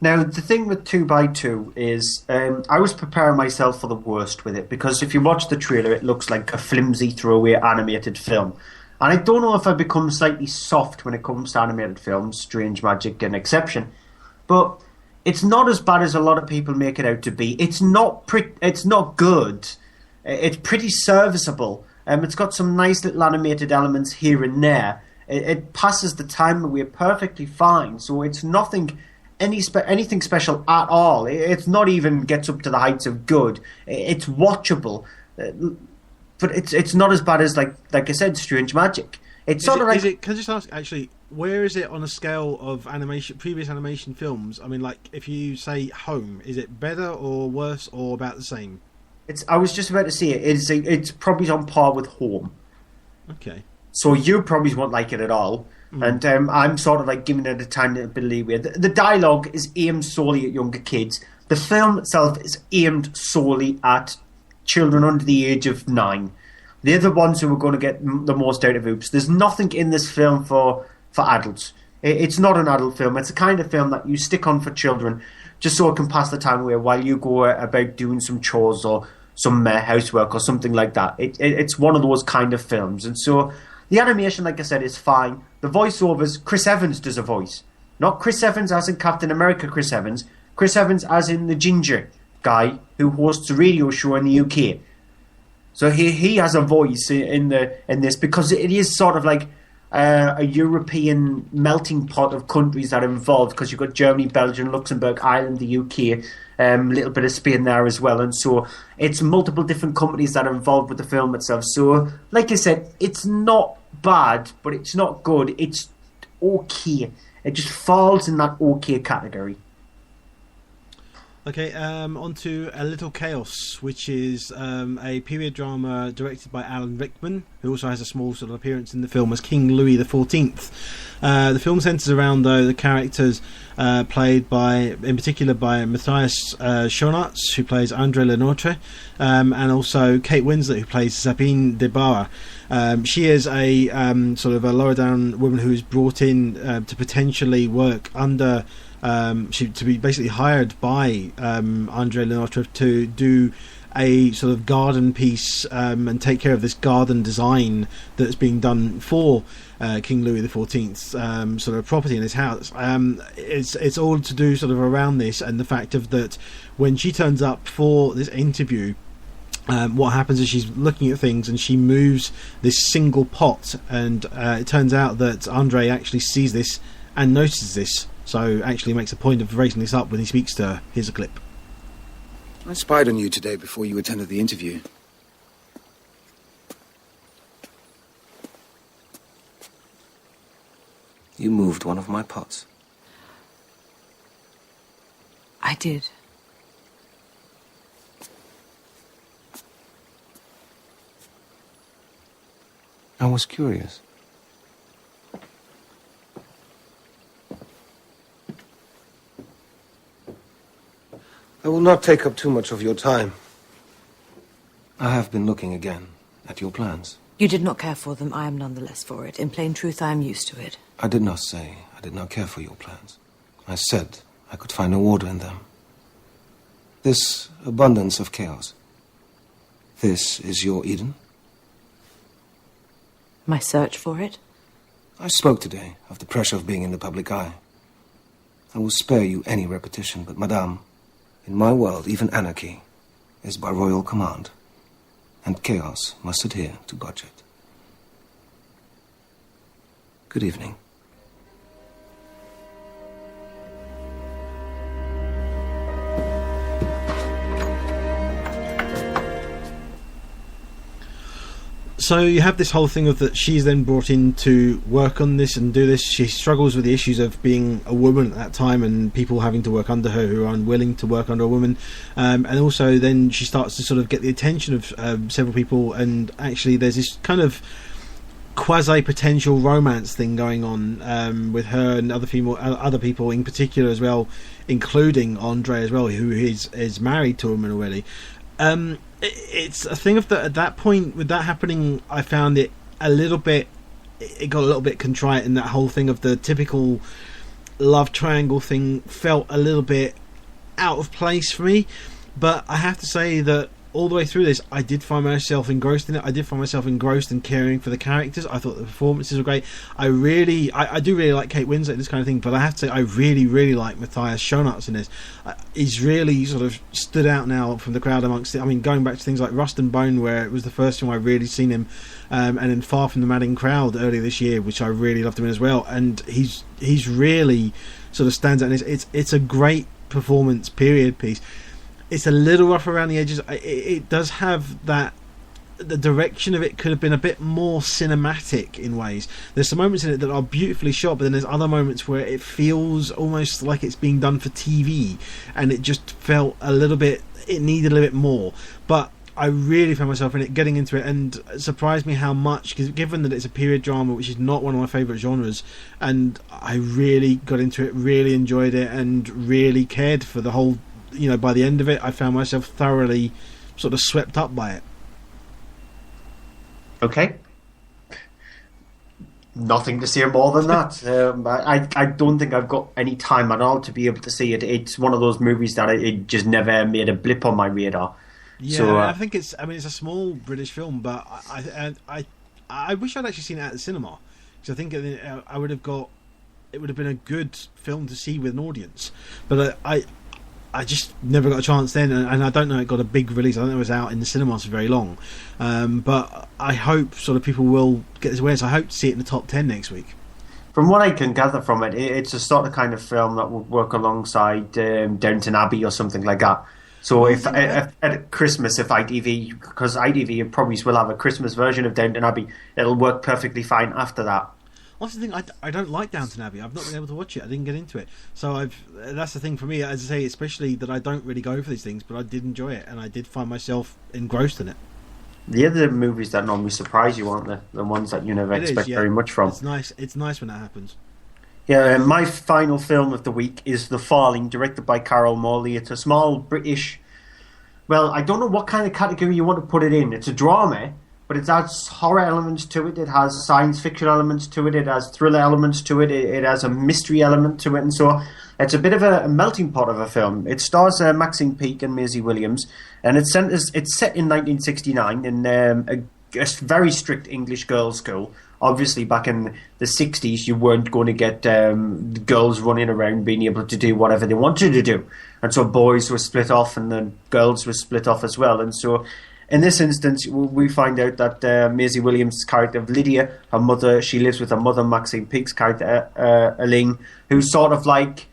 Now, the thing with 2x2 is I was preparing myself for the worst with it, because if you watch the trailer, it looks like a flimsy throwaway animated film. And I don't know if I've become slightly soft when it comes to animated films, strange magic an exception, but it's not as bad as a lot of people make it out to be. It's not good. It's pretty serviceable. It's got some nice little animated elements here and there. It passes the time away perfectly fine, so it's nothing... anything special at all. It's not even gets up to the heights of good. It's watchable, but it's not as bad as like I said, Strange Magic. It's sort of like. Can I just ask actually, where is it on a scale of previous animation films? I mean, like if you say Home, is it better or worse or about the same? I was just about to say it. It's probably on par with Home. Okay. So you probably won't like it at all. And I'm sort of like giving it a tiny bit of leeway. The dialogue is aimed solely at younger kids. The film itself is aimed solely at children under the age of 9. They're the ones who are going to get the most out of Oops. There's nothing in this film for adults. It's not an adult film. It's a kind of film that you stick on for children just so it can pass the time away while you go about doing some chores or some housework or something like that. It's one of those kind of films. And so... the animation, like I said, is fine. The voiceovers, Chris Evans does a voice. Not Chris Evans as in Captain America Chris Evans. Chris Evans as in the ginger guy who hosts a radio show in the UK. So he has a voice in this because it is sort of like a European melting pot of countries that are involved, because you've got Germany, Belgium, Luxembourg, Ireland, the UK, a little bit of Spain there as well, and so it's multiple different companies that are involved with the film itself. So, like I said, it's not bad, but it's not good. It's okay. It just falls in that okay category. Okay, on to A Little Chaos, which is a period drama directed by Alan Rickman, who also has a small sort of appearance in the film as King Louis XIV. The film centres around, though, the characters played by, in particular, by Matthias Schoenaerts, who plays André Le Nôtre, and also Kate Winslet, who plays Sabine de Barra. She is a sort of a lower down woman who is brought in to potentially work under... to be basically hired by André Le Nôtre to do a sort of garden piece and take care of this garden design that's being done for King Louis XIV's sort of property in his house. It's all to do sort of around this, and the fact of that when she turns up for this interview, what happens is she's looking at things and she moves this single pot, and it turns out that Andre actually sees this and notices this, so actually makes a point of raising this up when he speaks to her. Here's a clip. I spied on you today before you attended the interview. You moved one of my pots. I did. I was curious. I will not take up too much of your time. I have been looking again at your plans. You did not care for them. I am nonetheless for it. In plain truth, I am used to it. I did not say I did not care for your plans. I said I could find no order in them. This abundance of chaos. This is your Eden? My search for it? I spoke today of the pressure of being in the public eye. I will spare you any repetition, but madame, in my world, even anarchy is by royal command, and chaos must adhere to budget. Good evening. So you have this whole thing of that she's then brought in to work on this and do this. She struggles with the issues of being a woman at that time and people having to work under her who are unwilling to work under a woman. And also then she starts to sort of get the attention of several people, and actually there's this kind of quasi-potential romance thing going on with her and other people in particular as well, including Andre as well, who is married to a woman already. It's a thing of that at that point with that happening, I found it got a little bit contrite, and that whole thing of the typical love triangle thing felt a little bit out of place for me. But I have to say that all the way through this, I did find myself engrossed in it. I did find myself engrossed in caring for the characters. I thought the performances were great. I do really like Kate Winslet, this kind of thing, but I have to say I really, really like Matthias Schoenaerts in this. He's really sort of stood out now from the crowd amongst it. I mean, going back to things like Rust and Bone, where it was the first time I really seen him, and then Far From the Madding Crowd earlier this year, which I really loved him in as well. And he's really sort of stands out. And it's a great performance period piece. It's a little rough around the edges. It does have that. The direction of it could have been a bit more cinematic in ways. There's some moments in it that are beautifully shot, but then there's other moments where it feels almost like it's being done for TV, and it just felt a little bit. It needed a little bit more. But I really found myself in it, getting into it, and it surprised me how much, because given that it's a period drama, which is not one of my favourite genres, and I really got into it, really enjoyed it, and really cared for the whole. By the end of it, I found myself thoroughly sort of swept up by it. Okay. Nothing to say more than that. I don't think I've got any time at all to be able to see it. It's one of those movies that it just never made a blip on my radar. Yeah, so, I think it's a small British film, but I wish I'd actually seen it at the cinema, because I think it would have been a good film to see with an audience. But I just never got a chance then, and I don't know it got a big release. I don't know it was out in the cinemas for very long, but I hope sort of people will get this awareness. I hope to see it in the top 10 next week. From what I can gather from it, it's a sort of kind of film that would work alongside Downton Abbey or something like that. So if at Christmas, if ITV, because ITV probably will have a Christmas version of Downton Abbey, it'll work perfectly fine after that. That's the thing. I don't like Downton Abbey. I've not been able to watch it. I didn't get into it. So that's the thing for me. As I say, especially that I don't really go for these things, but I did enjoy it, and I did find myself engrossed in it. The other movies that normally surprise you, aren't they? The ones that you never expect very much from. It's nice. It's nice when that happens. Yeah, my final film of the week is The Falling, directed by Carol Morley. It's a small British... Well, I don't know what kind of category you want to put it in. It's a drama, but it has horror elements to it. It has science fiction elements to it. It has thriller elements to it. It has a mystery element to it. And so it's a bit of a melting pot of a film. It stars Maxine Peake and Maisie Williams. And it's set in 1969 in a very strict English girls' school. Obviously, back in the 60s, you weren't going to get girls running around being able to do whatever they wanted to do. And so boys were split off and then girls were split off as well. And so in this instance, we find out that Maisie Williams' character of Lydia, her mother, she lives with her mother, Maxine Peake's character, Aline, who sort of like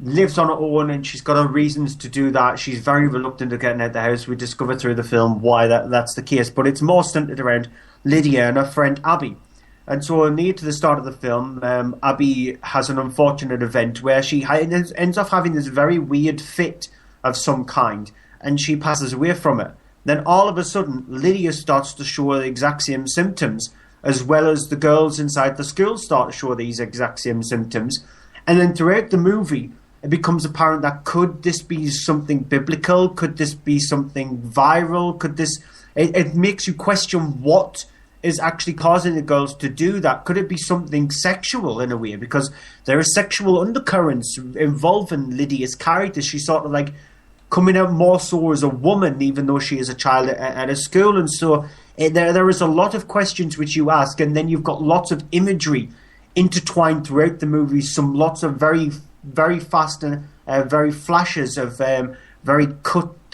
lives on her own, and she's got her reasons to do that. She's very reluctant to getting out of the house. We discover through the film why that's the case. But it's more centered around Lydia and her friend Abby. And so near to the start of the film, Abby has an unfortunate event where she ends up having this very weird fit of some kind, and she passes away from it. Then all of a sudden, Lydia starts to show the exact same symptoms, as well as the girls inside the school start to show these exact same symptoms. And then throughout the movie, it becomes apparent that could this be something biblical? Could this be something viral? Could this... It makes you question what is actually causing the girls to do that. Could it be something sexual in a way? Because there are sexual undercurrents involving Lydia's character. She's sort of like coming out more so as a woman, even though she is a child at a school. And so there is a lot of questions which you ask, and then you've got lots of imagery intertwined throughout the movie. Lots of very, very fast and very flashes of very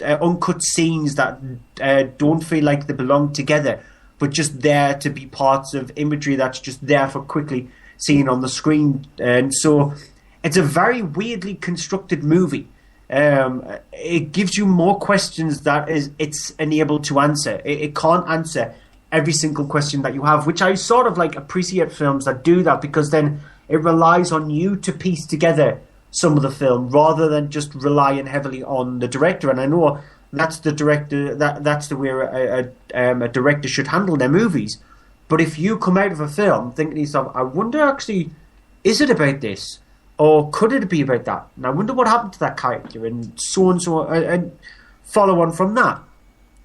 uncut scenes that don't feel like they belong together, but just there to be parts of imagery that's just there for quickly seeing on the screen. And so it's a very weirdly constructed movie. It gives you more questions that it's unable to answer. It can't answer every single question that you have, which I sort of like appreciate films that do that, because then it relies on you to piece together some of the film rather than just relying heavily on the director. And I know that's the director. That's the way a director should handle their movies. But if you come out of a film thinking to yourself, I wonder actually, is it about this, or could it be about that? And I wonder what happened to that character, and so, and follow on from that.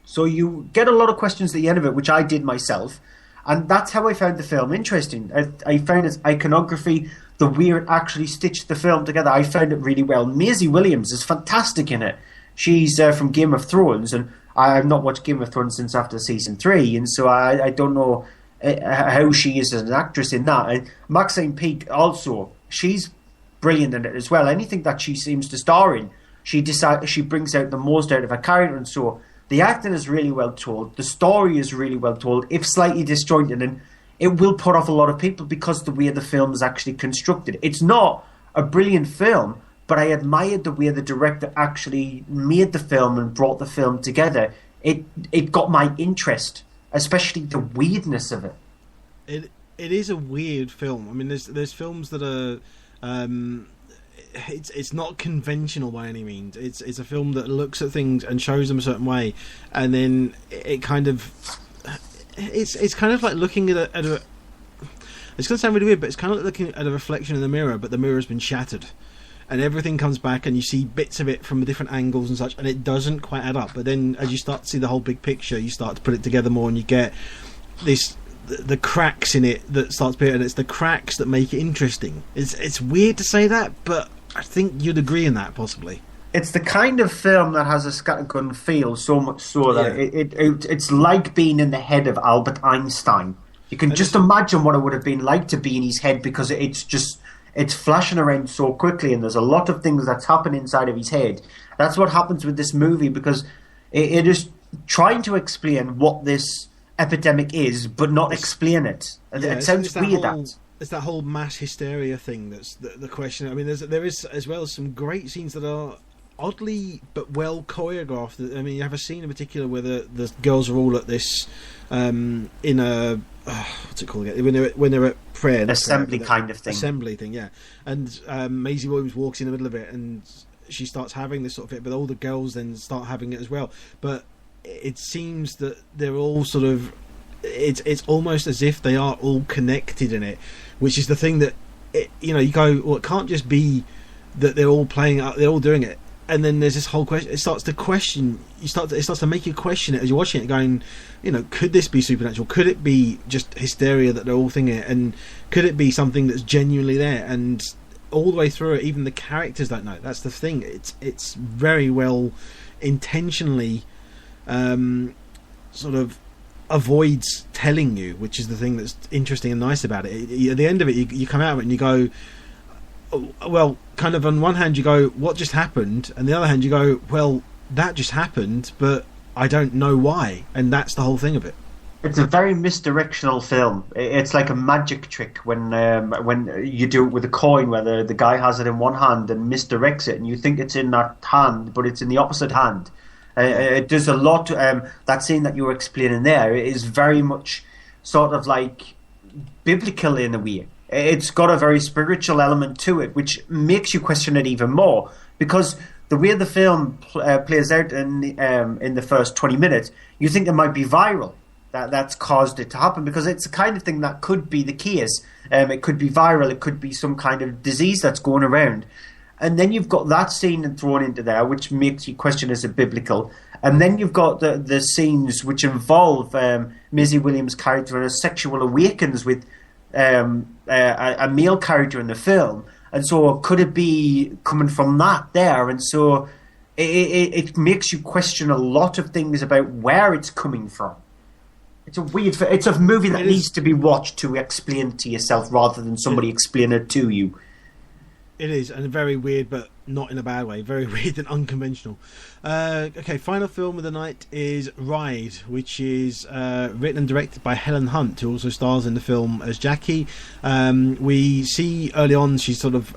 So you get a lot of questions at the end of it, which I did myself, and that's how I found the film interesting. I found its iconography, the way it actually stitched the film together. I found it really well. Maisie Williams is fantastic in it. She's from Game of Thrones, and I've not watched Game of Thrones since after season 3, and so I don't know how she is as an actress in that. And Maxine Peake also, she's brilliant in it as well. Anything that she seems to star in, she brings out the most out of her character, and so the acting is really well told. The story is really well told, if slightly disjointed, and it will put off a lot of people because the way the film is actually constructed. It's not a brilliant film, but I admired the way the director actually made the film and brought the film together. It got my interest, especially the weirdness of it. It is a weird film. I mean, there's films that are it's not conventional by any means. It's a film that looks at things and shows them a certain way, and then it kind of it's kind of like looking at a it's going to sound really weird, but it's kind of like looking at a reflection in the mirror, but the mirror has been shattered. And everything comes back, and you see bits of it from different angles and such, and it doesn't quite add up. But then, as you start to see the whole big picture, you start to put it together more, and you get the cracks in it that starts appearing. And it's the cracks that make it interesting. It's weird to say that, but I think you'd agree in that possibly. It's the kind of film that has a scattergun feel, so much so that it's like being in the head of Albert Einstein. You can just imagine what it would have been like to be in his head, because it's flashing around so quickly, and there's a lot of things that's happening inside of his head. That's what happens with this movie, because it is trying to explain what this epidemic is, but not explain it. It sounds weird. It's that whole mass hysteria thing that's the question. I mean, there is as well some great scenes that are oddly but well choreographed. I mean, you have a scene in particular where the girls are all at this in a what's it called again? When they're at prayer, assembly kind of thing. Assembly thing, yeah. And Maisie Williams walks in the middle of it, and she starts having this sort of it, but all the girls then start having it as well. But it seems that they're all sort of. It's almost as if they are all connected in it, which is the thing that you go. Well, it can't just be that they're all playing. They're all doing it. And then there's this whole question. It starts to make you question it as you're watching it, going, could this be supernatural? Could it be just hysteria that they're all thinking it? And could it be something that's genuinely there? And all the way through it, even the characters don't know. That's the thing. It's very well intentionally sort of avoids telling you, which is the thing that's interesting and nice about it. At the end of it, you come out of it and you go, well, kind of on one hand you go, what just happened? And the other hand you go, well, that just happened, but I don't know why. And that's the whole thing of it. It's a very misdirectional film. It's like a magic trick when you do it with a coin, where the guy has it in one hand and misdirects it, and you think it's in that hand, but it's in the opposite hand. It does a lot. That scene that you were explaining there is very much sort of like biblical in a way. It's got a very spiritual element to it, which makes you question it even more, because the way the film plays out in the first 20 minutes, you think it might be viral. That's caused it to happen, because it's the kind of thing that could be the case. It could be viral. It could be some kind of disease that's going around. And then you've got that scene thrown into there, which makes you question, is it biblical? And then you've got the scenes which involve Maisie Williams' character and her sexual awakens with a male character in the film. And so could it be coming from that there? And so it makes you question a lot of things about where it's coming from. It's a movie that needs to be watched to explain it to yourself rather than somebody explain it to you. It is, and very weird, but not in a bad way. Very weird and unconventional. Okay, final film of the night is Ride, which is written and directed by Helen Hunt, who also stars in the film as Jackie. We see early on she sort of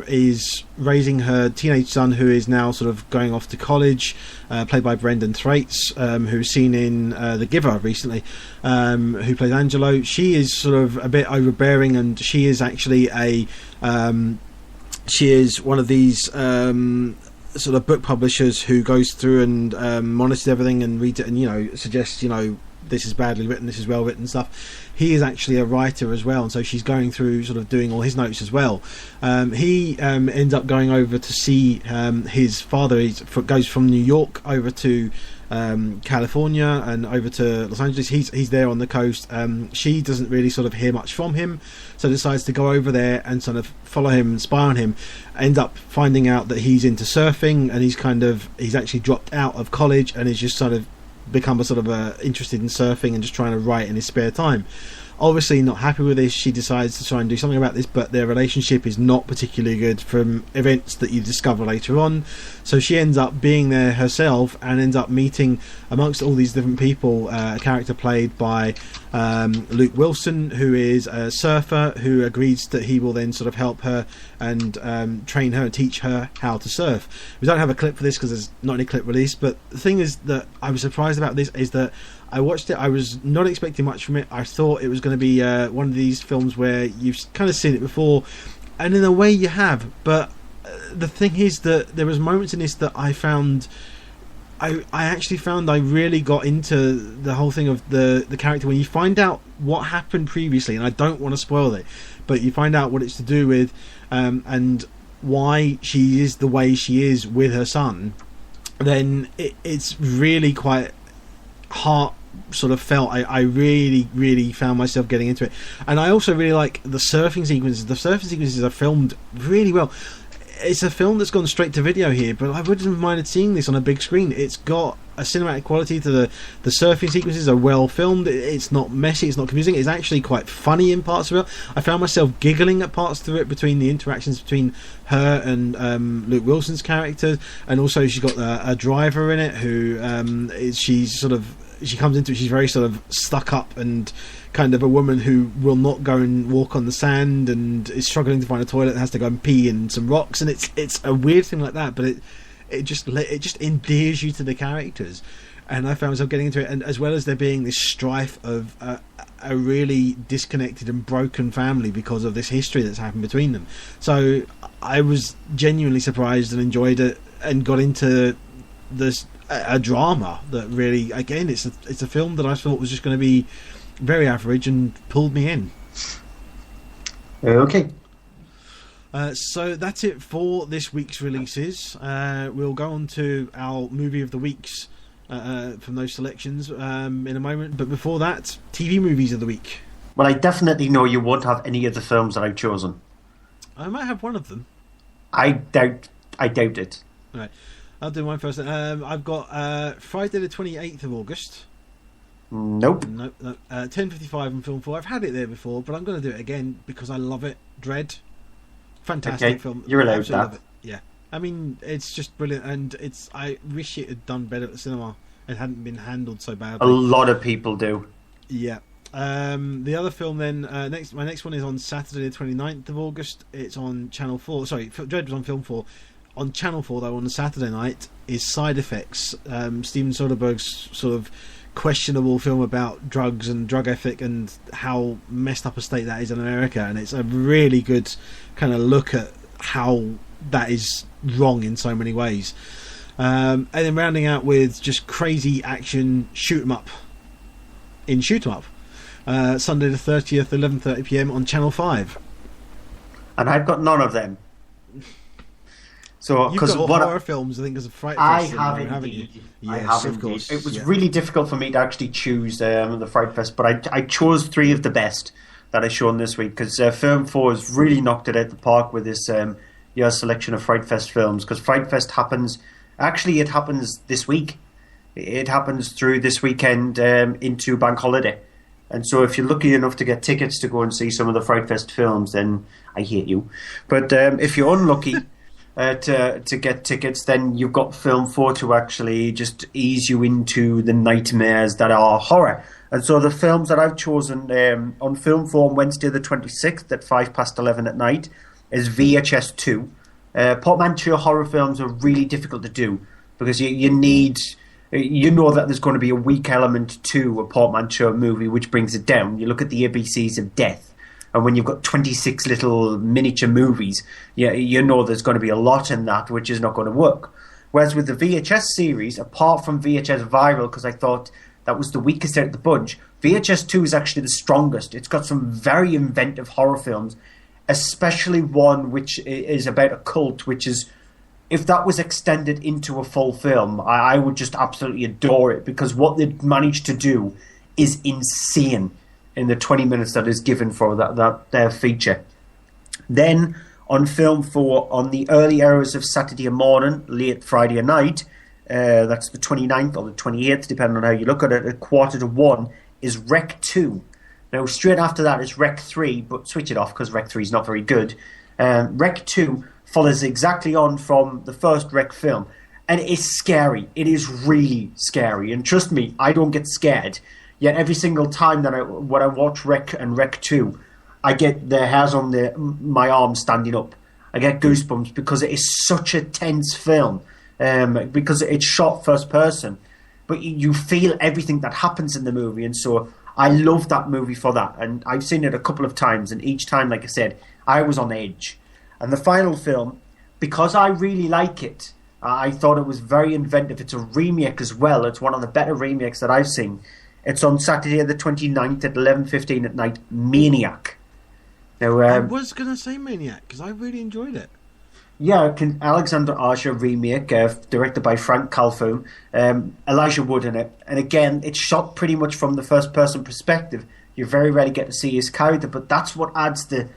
is raising her teenage son, who is now sort of going off to college, played by Brendan Thwaites, who's seen in The Giver recently, who plays Angelo. She is sort of a bit overbearing, and she is actually she is one of these sort of book publishers who goes through and monitors everything and reads it and suggests this is badly written, this is well written stuff. He is actually a writer as well, and so she's going through sort of doing all his notes as well. He ends up going over to see his father. He goes from New York over to California and over to Los Angeles. He's there on the coast. She doesn't really sort of hear much from him, so decides to go over there and sort of follow him and spy on him. End up finding out that he's into surfing, and he's actually dropped out of college and is just sort of become interested in surfing and just trying to write in his spare time. Obviously not happy with this, she decides to try and do something about this, but their relationship is not particularly good from events that you discover later on. So she ends up being there herself and ends up meeting amongst all these different people a character played by Luke Wilson, who is a surfer who agrees that he will then sort of help her and train her and teach her how to surf. We don't have a clip for this because there's not any clip released, but the thing is that I was surprised about this is that I watched it, I was not expecting much from it. I thought it was going to be one of these films where you've kind of seen it before, and in a way you have, but the thing is that there was moments in this that I found I actually found I really got into the whole thing of the character when you find out what happened previously, and I don't want to spoil it, but you find out what it's to do with and why she is the way she is with her son. Then it's really quite heart sort of felt. I really found myself getting into it, and I also really like the surfing sequences. The surfing sequences are filmed really well. It's a film that's gone straight to video here, but I wouldn't have minded seeing this on a big screen. It's got a cinematic quality to the surfing sequences are well filmed. It's not messy, it's not confusing, it's actually quite funny in parts of it. I found myself giggling at parts of it between the interactions between her and Luke Wilson's character, and also she's got a driver in it who she comes into it, she's very sort of stuck up and kind of a woman who will not go and walk on the sand and is struggling to find a toilet and has to go and pee in some rocks, and it's a weird thing like that, but it just endears you to the characters, and I found myself getting into it, and as well as there being this strife of a really disconnected and broken family because of this history that's happened between them. So I was genuinely surprised and enjoyed it and got into this a drama that really, again, it's a film that I thought was just going to be very average and pulled me in. Okay. So that's it for this week's releases. We'll go on to our movie of the weeks from those selections in a moment. But before that, TV movies of the week. Well, I definitely know you won't have any of the films that I've chosen. I might have one of them. I doubt it. Right. I'll do mine first. I've got Friday the 28th of August. Nope. 10:55 on Film 4. I've had it there before, but I'm going to do it again because I love it. Dread. Fantastic film. You're allowed Absolutely that. love it. Yeah. I mean, it's just brilliant, and I wish it had done better at the cinema. It hadn't been handled so badly. A lot of people do. Yeah. The other film then, my next one is on Saturday the 29th of August. It's on Channel 4. Sorry, Dread was on Film 4. On Channel 4, though, on the Saturday night, is Side Effects. Steven Soderbergh's sort of questionable film about drugs and drug ethic and how messed up a state that is in America. And it's a really good kind of look at how that is wrong in so many ways. And then rounding out with just crazy action shoot 'em up in Shoot 'em Up. Sunday the 30th, 11:30 p.m. on Channel 5. And I've got none of them. So, you've got horror films, I think, as a Fright Fest. I have indeed. Yes, I have indeed. Course. It was really difficult for me to actually choose the Fright Fest, but I chose three of the best that I shown this week, because Film 4 has really knocked it out the park with this year's selection of Fright Fest films, because Fright Fest happens this week. It happens through this weekend into Bank Holiday. And so if you're lucky enough to get tickets to go and see some of the Fright Fest films, then I hate you. But if you're unlucky to get tickets, then you've got Film 4 to actually just ease you into the nightmares that are horror. And so the films that I've chosen on Film 4 on Wednesday the 26th at 11:05 at night is VHS 2. Portmanteau horror films are really difficult to do because you know that there's going to be a weak element to a portmanteau movie which brings it down. You look at the ABCs of death, and when you've got 26 little miniature movies, you know there's going to be a lot in that which is not going to work. Whereas with the VHS series, apart from VHS Viral, because I thought that was the weakest out of the bunch, VHS 2 is actually the strongest. It's got some very inventive horror films, especially one which is about a cult, which is, if that was extended into a full film, I would just absolutely adore it, because what they've managed to do is insane in the 20 minutes that is given for that feature. Then on Film 4, on the early hours of Saturday morning, late Friday night, that's the 29th or the 28th, depending on how you look at it, at 1:45, is Rec 2. Now, straight after that is Rec 3, but switch it off because Rec 3 is not very good. Rec 2 follows exactly on from the first Rec film, and it's scary. It is really scary, and trust me, I don't get scared. Yet every single time when I watch Rec and Rec 2, I get the hairs on my arm standing up. I get goosebumps because it is such a tense film, because it's shot first person, but you feel everything that happens in the movie, and so I love that movie for that. And I've seen it a couple of times, and each time, like I said, I was on edge. And the final film, because I really like it, I thought it was very inventive. It's a remake as well. It's one of the better remakes that I've seen. It's on Saturday the 29th at 11:15 at night, Maniac. Now, I was going to say Maniac, because I really enjoyed it. Yeah, Alexander Aja remake, directed by Frank Calfoun, Elijah Wood in it. And again, it's shot pretty much from the first-person perspective. You very rarely get to see his character, but that's what adds the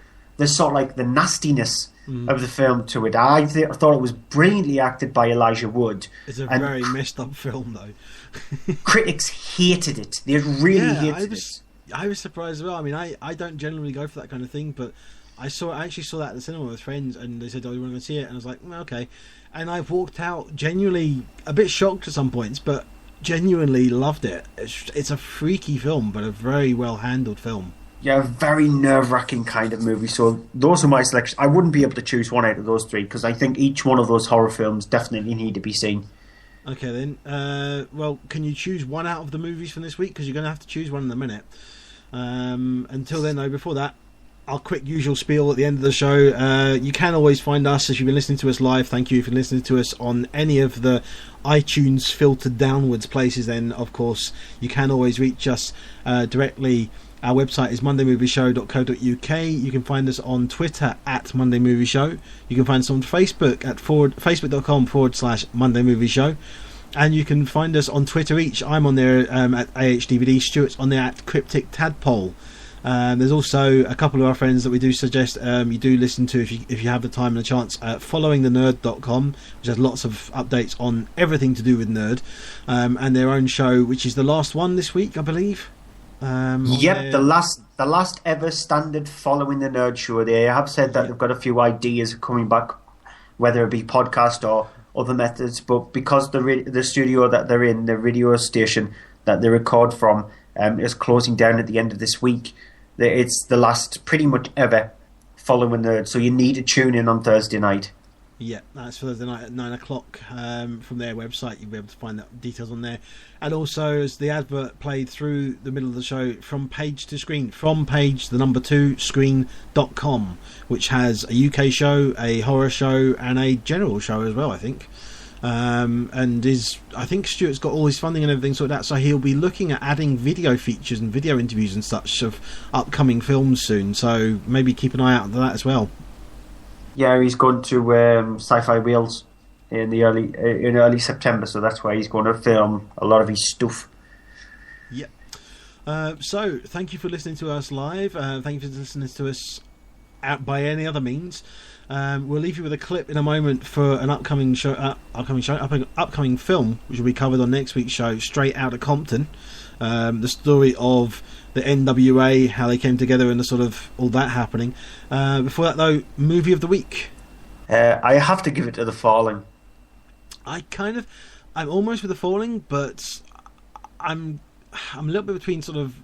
sort of like the nastiness of the film to it. I thought it was brilliantly acted by Elijah Wood. It's a very messed up film, though. Critics hated it. They really hated it. I was surprised as well. I mean, I don't generally go for that kind of thing, but I actually saw that at the cinema with friends, and they said, "Oh, you want to see it?" And I was like, "Okay." And I walked out genuinely a bit shocked at some points, but genuinely loved it. It's a freaky film, but a very well handled film. Yeah, a very nerve-wracking kind of movie. So those are my selections. I wouldn't be able to choose one out of those three because I think each one of those horror films definitely need to be seen. Okay then. Well, can you choose one out of the movies from this week? Because you're going to have to choose one in a minute. Until then, though, before that, our quick usual spiel at the end of the show. You can always find us if you've been listening to us live. Thank you for listening to us on any of the iTunes filtered downwards places. Then, of course, you can always reach us directly. Our website is mondaymovieshow.co.uk. You can find us on Twitter at Monday Movie Show. You can find us on Facebook at facebook.com/MondayMovieShow. And you can find us on Twitter each. I'm on there at AHDVD. Stuart's on there at Cryptic Tadpole. There's also a couple of our friends that we do suggest you do listen to if you have the time and the chance. Followingthenerd.com, which has lots of updates on everything to do with Nerd, and their own show, which is the last one this week, I believe. The last ever standard Following the Nerd show. They have said that they've got a few ideas coming back, whether it be podcast or other methods. But because the studio that they're in, the radio station that they record from, is closing down at the end of this week, it's the last pretty much ever Following Nerd. So you need to tune in on Thursday night. Yeah, that's Thursday night at 9 o'clock. From their website, you'll be able to find that details on there. And also, as the advert played through the middle of the show, From Page to Screen, From Page, the number 2, screen.com, which has a UK show, a horror show, and a general show as well, I think. And I think Stuart's got all his funding and everything sorted out, so he'll be looking at adding video features and video interviews and such of upcoming films soon. So maybe keep an eye out for that as well. Yeah, he's going to Sci-Fi Wales in early September, so that's why he's going to film a lot of his stuff. Yep. So thank you for listening to us live. Thank you for listening to us out by any other means. We'll leave you with a clip in a moment for an upcoming film, which will be covered on next week's show, Straight Outta Compton. The story of the NWA, how they came together, and the sort of all that happening. Before that, though, movie of the week. I have to give it to The Falling. I'm almost with The Falling, but I'm a little bit between sort of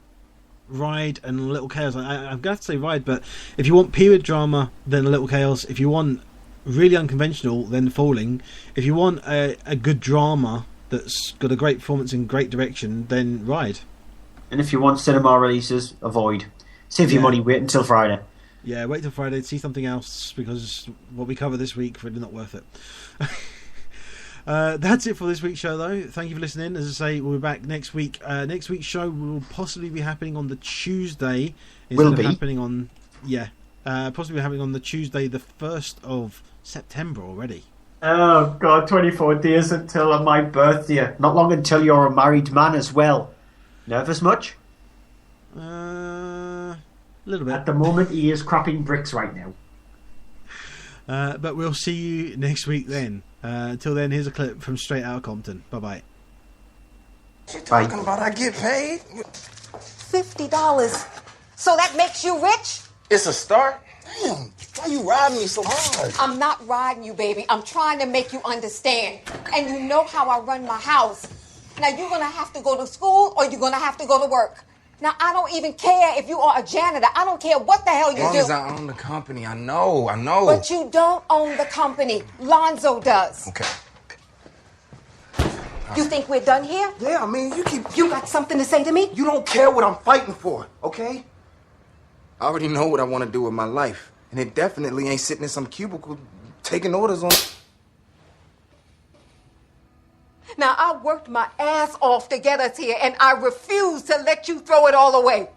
Ride and Little Chaos. I'm going to say Ride, but if you want period drama, then Little Chaos. If you want really unconventional, then Falling. If you want a good drama that's got a great performance and great direction, then Ride. And if you want cinema releases, avoid. Save your money, wait until Friday. Yeah, wait till Friday to see something else, because what we cover this week really not worth it. That's it for this week's show, though. Thank you for listening. As I say, we'll be back next week. Next week's show will possibly be happening on the Tuesday. Possibly happening on the Tuesday, the 1st of September already. Oh, God, 24 days until my birthday. Not long until you're a married man as well. Nervous much? A little bit. At the moment, he is cropping bricks right now. But we'll see you next week then. Until then, here's a clip from Straight Outta Compton. Bye-bye. What you talking about? I get paid? $50. So that makes you rich? It's a start. Damn, why you riding me so hard? I'm not riding you, baby. I'm trying to make you understand. And you know how I run my house. Now, you're going to have to go to school or you're going to have to go to work. Now, I don't even care if you are a janitor. I don't care what the hell you do. As long as I own the company, I know. But you don't own the company. Lonzo does. Okay. You think we're done here? Yeah, I mean, You got something to say to me? You don't care what I'm fighting for, okay? I already know what I want to do with my life. And it definitely ain't sitting in some cubicle taking orders on... Now, I worked my ass off to get us here, and I refuse to let you throw it all away.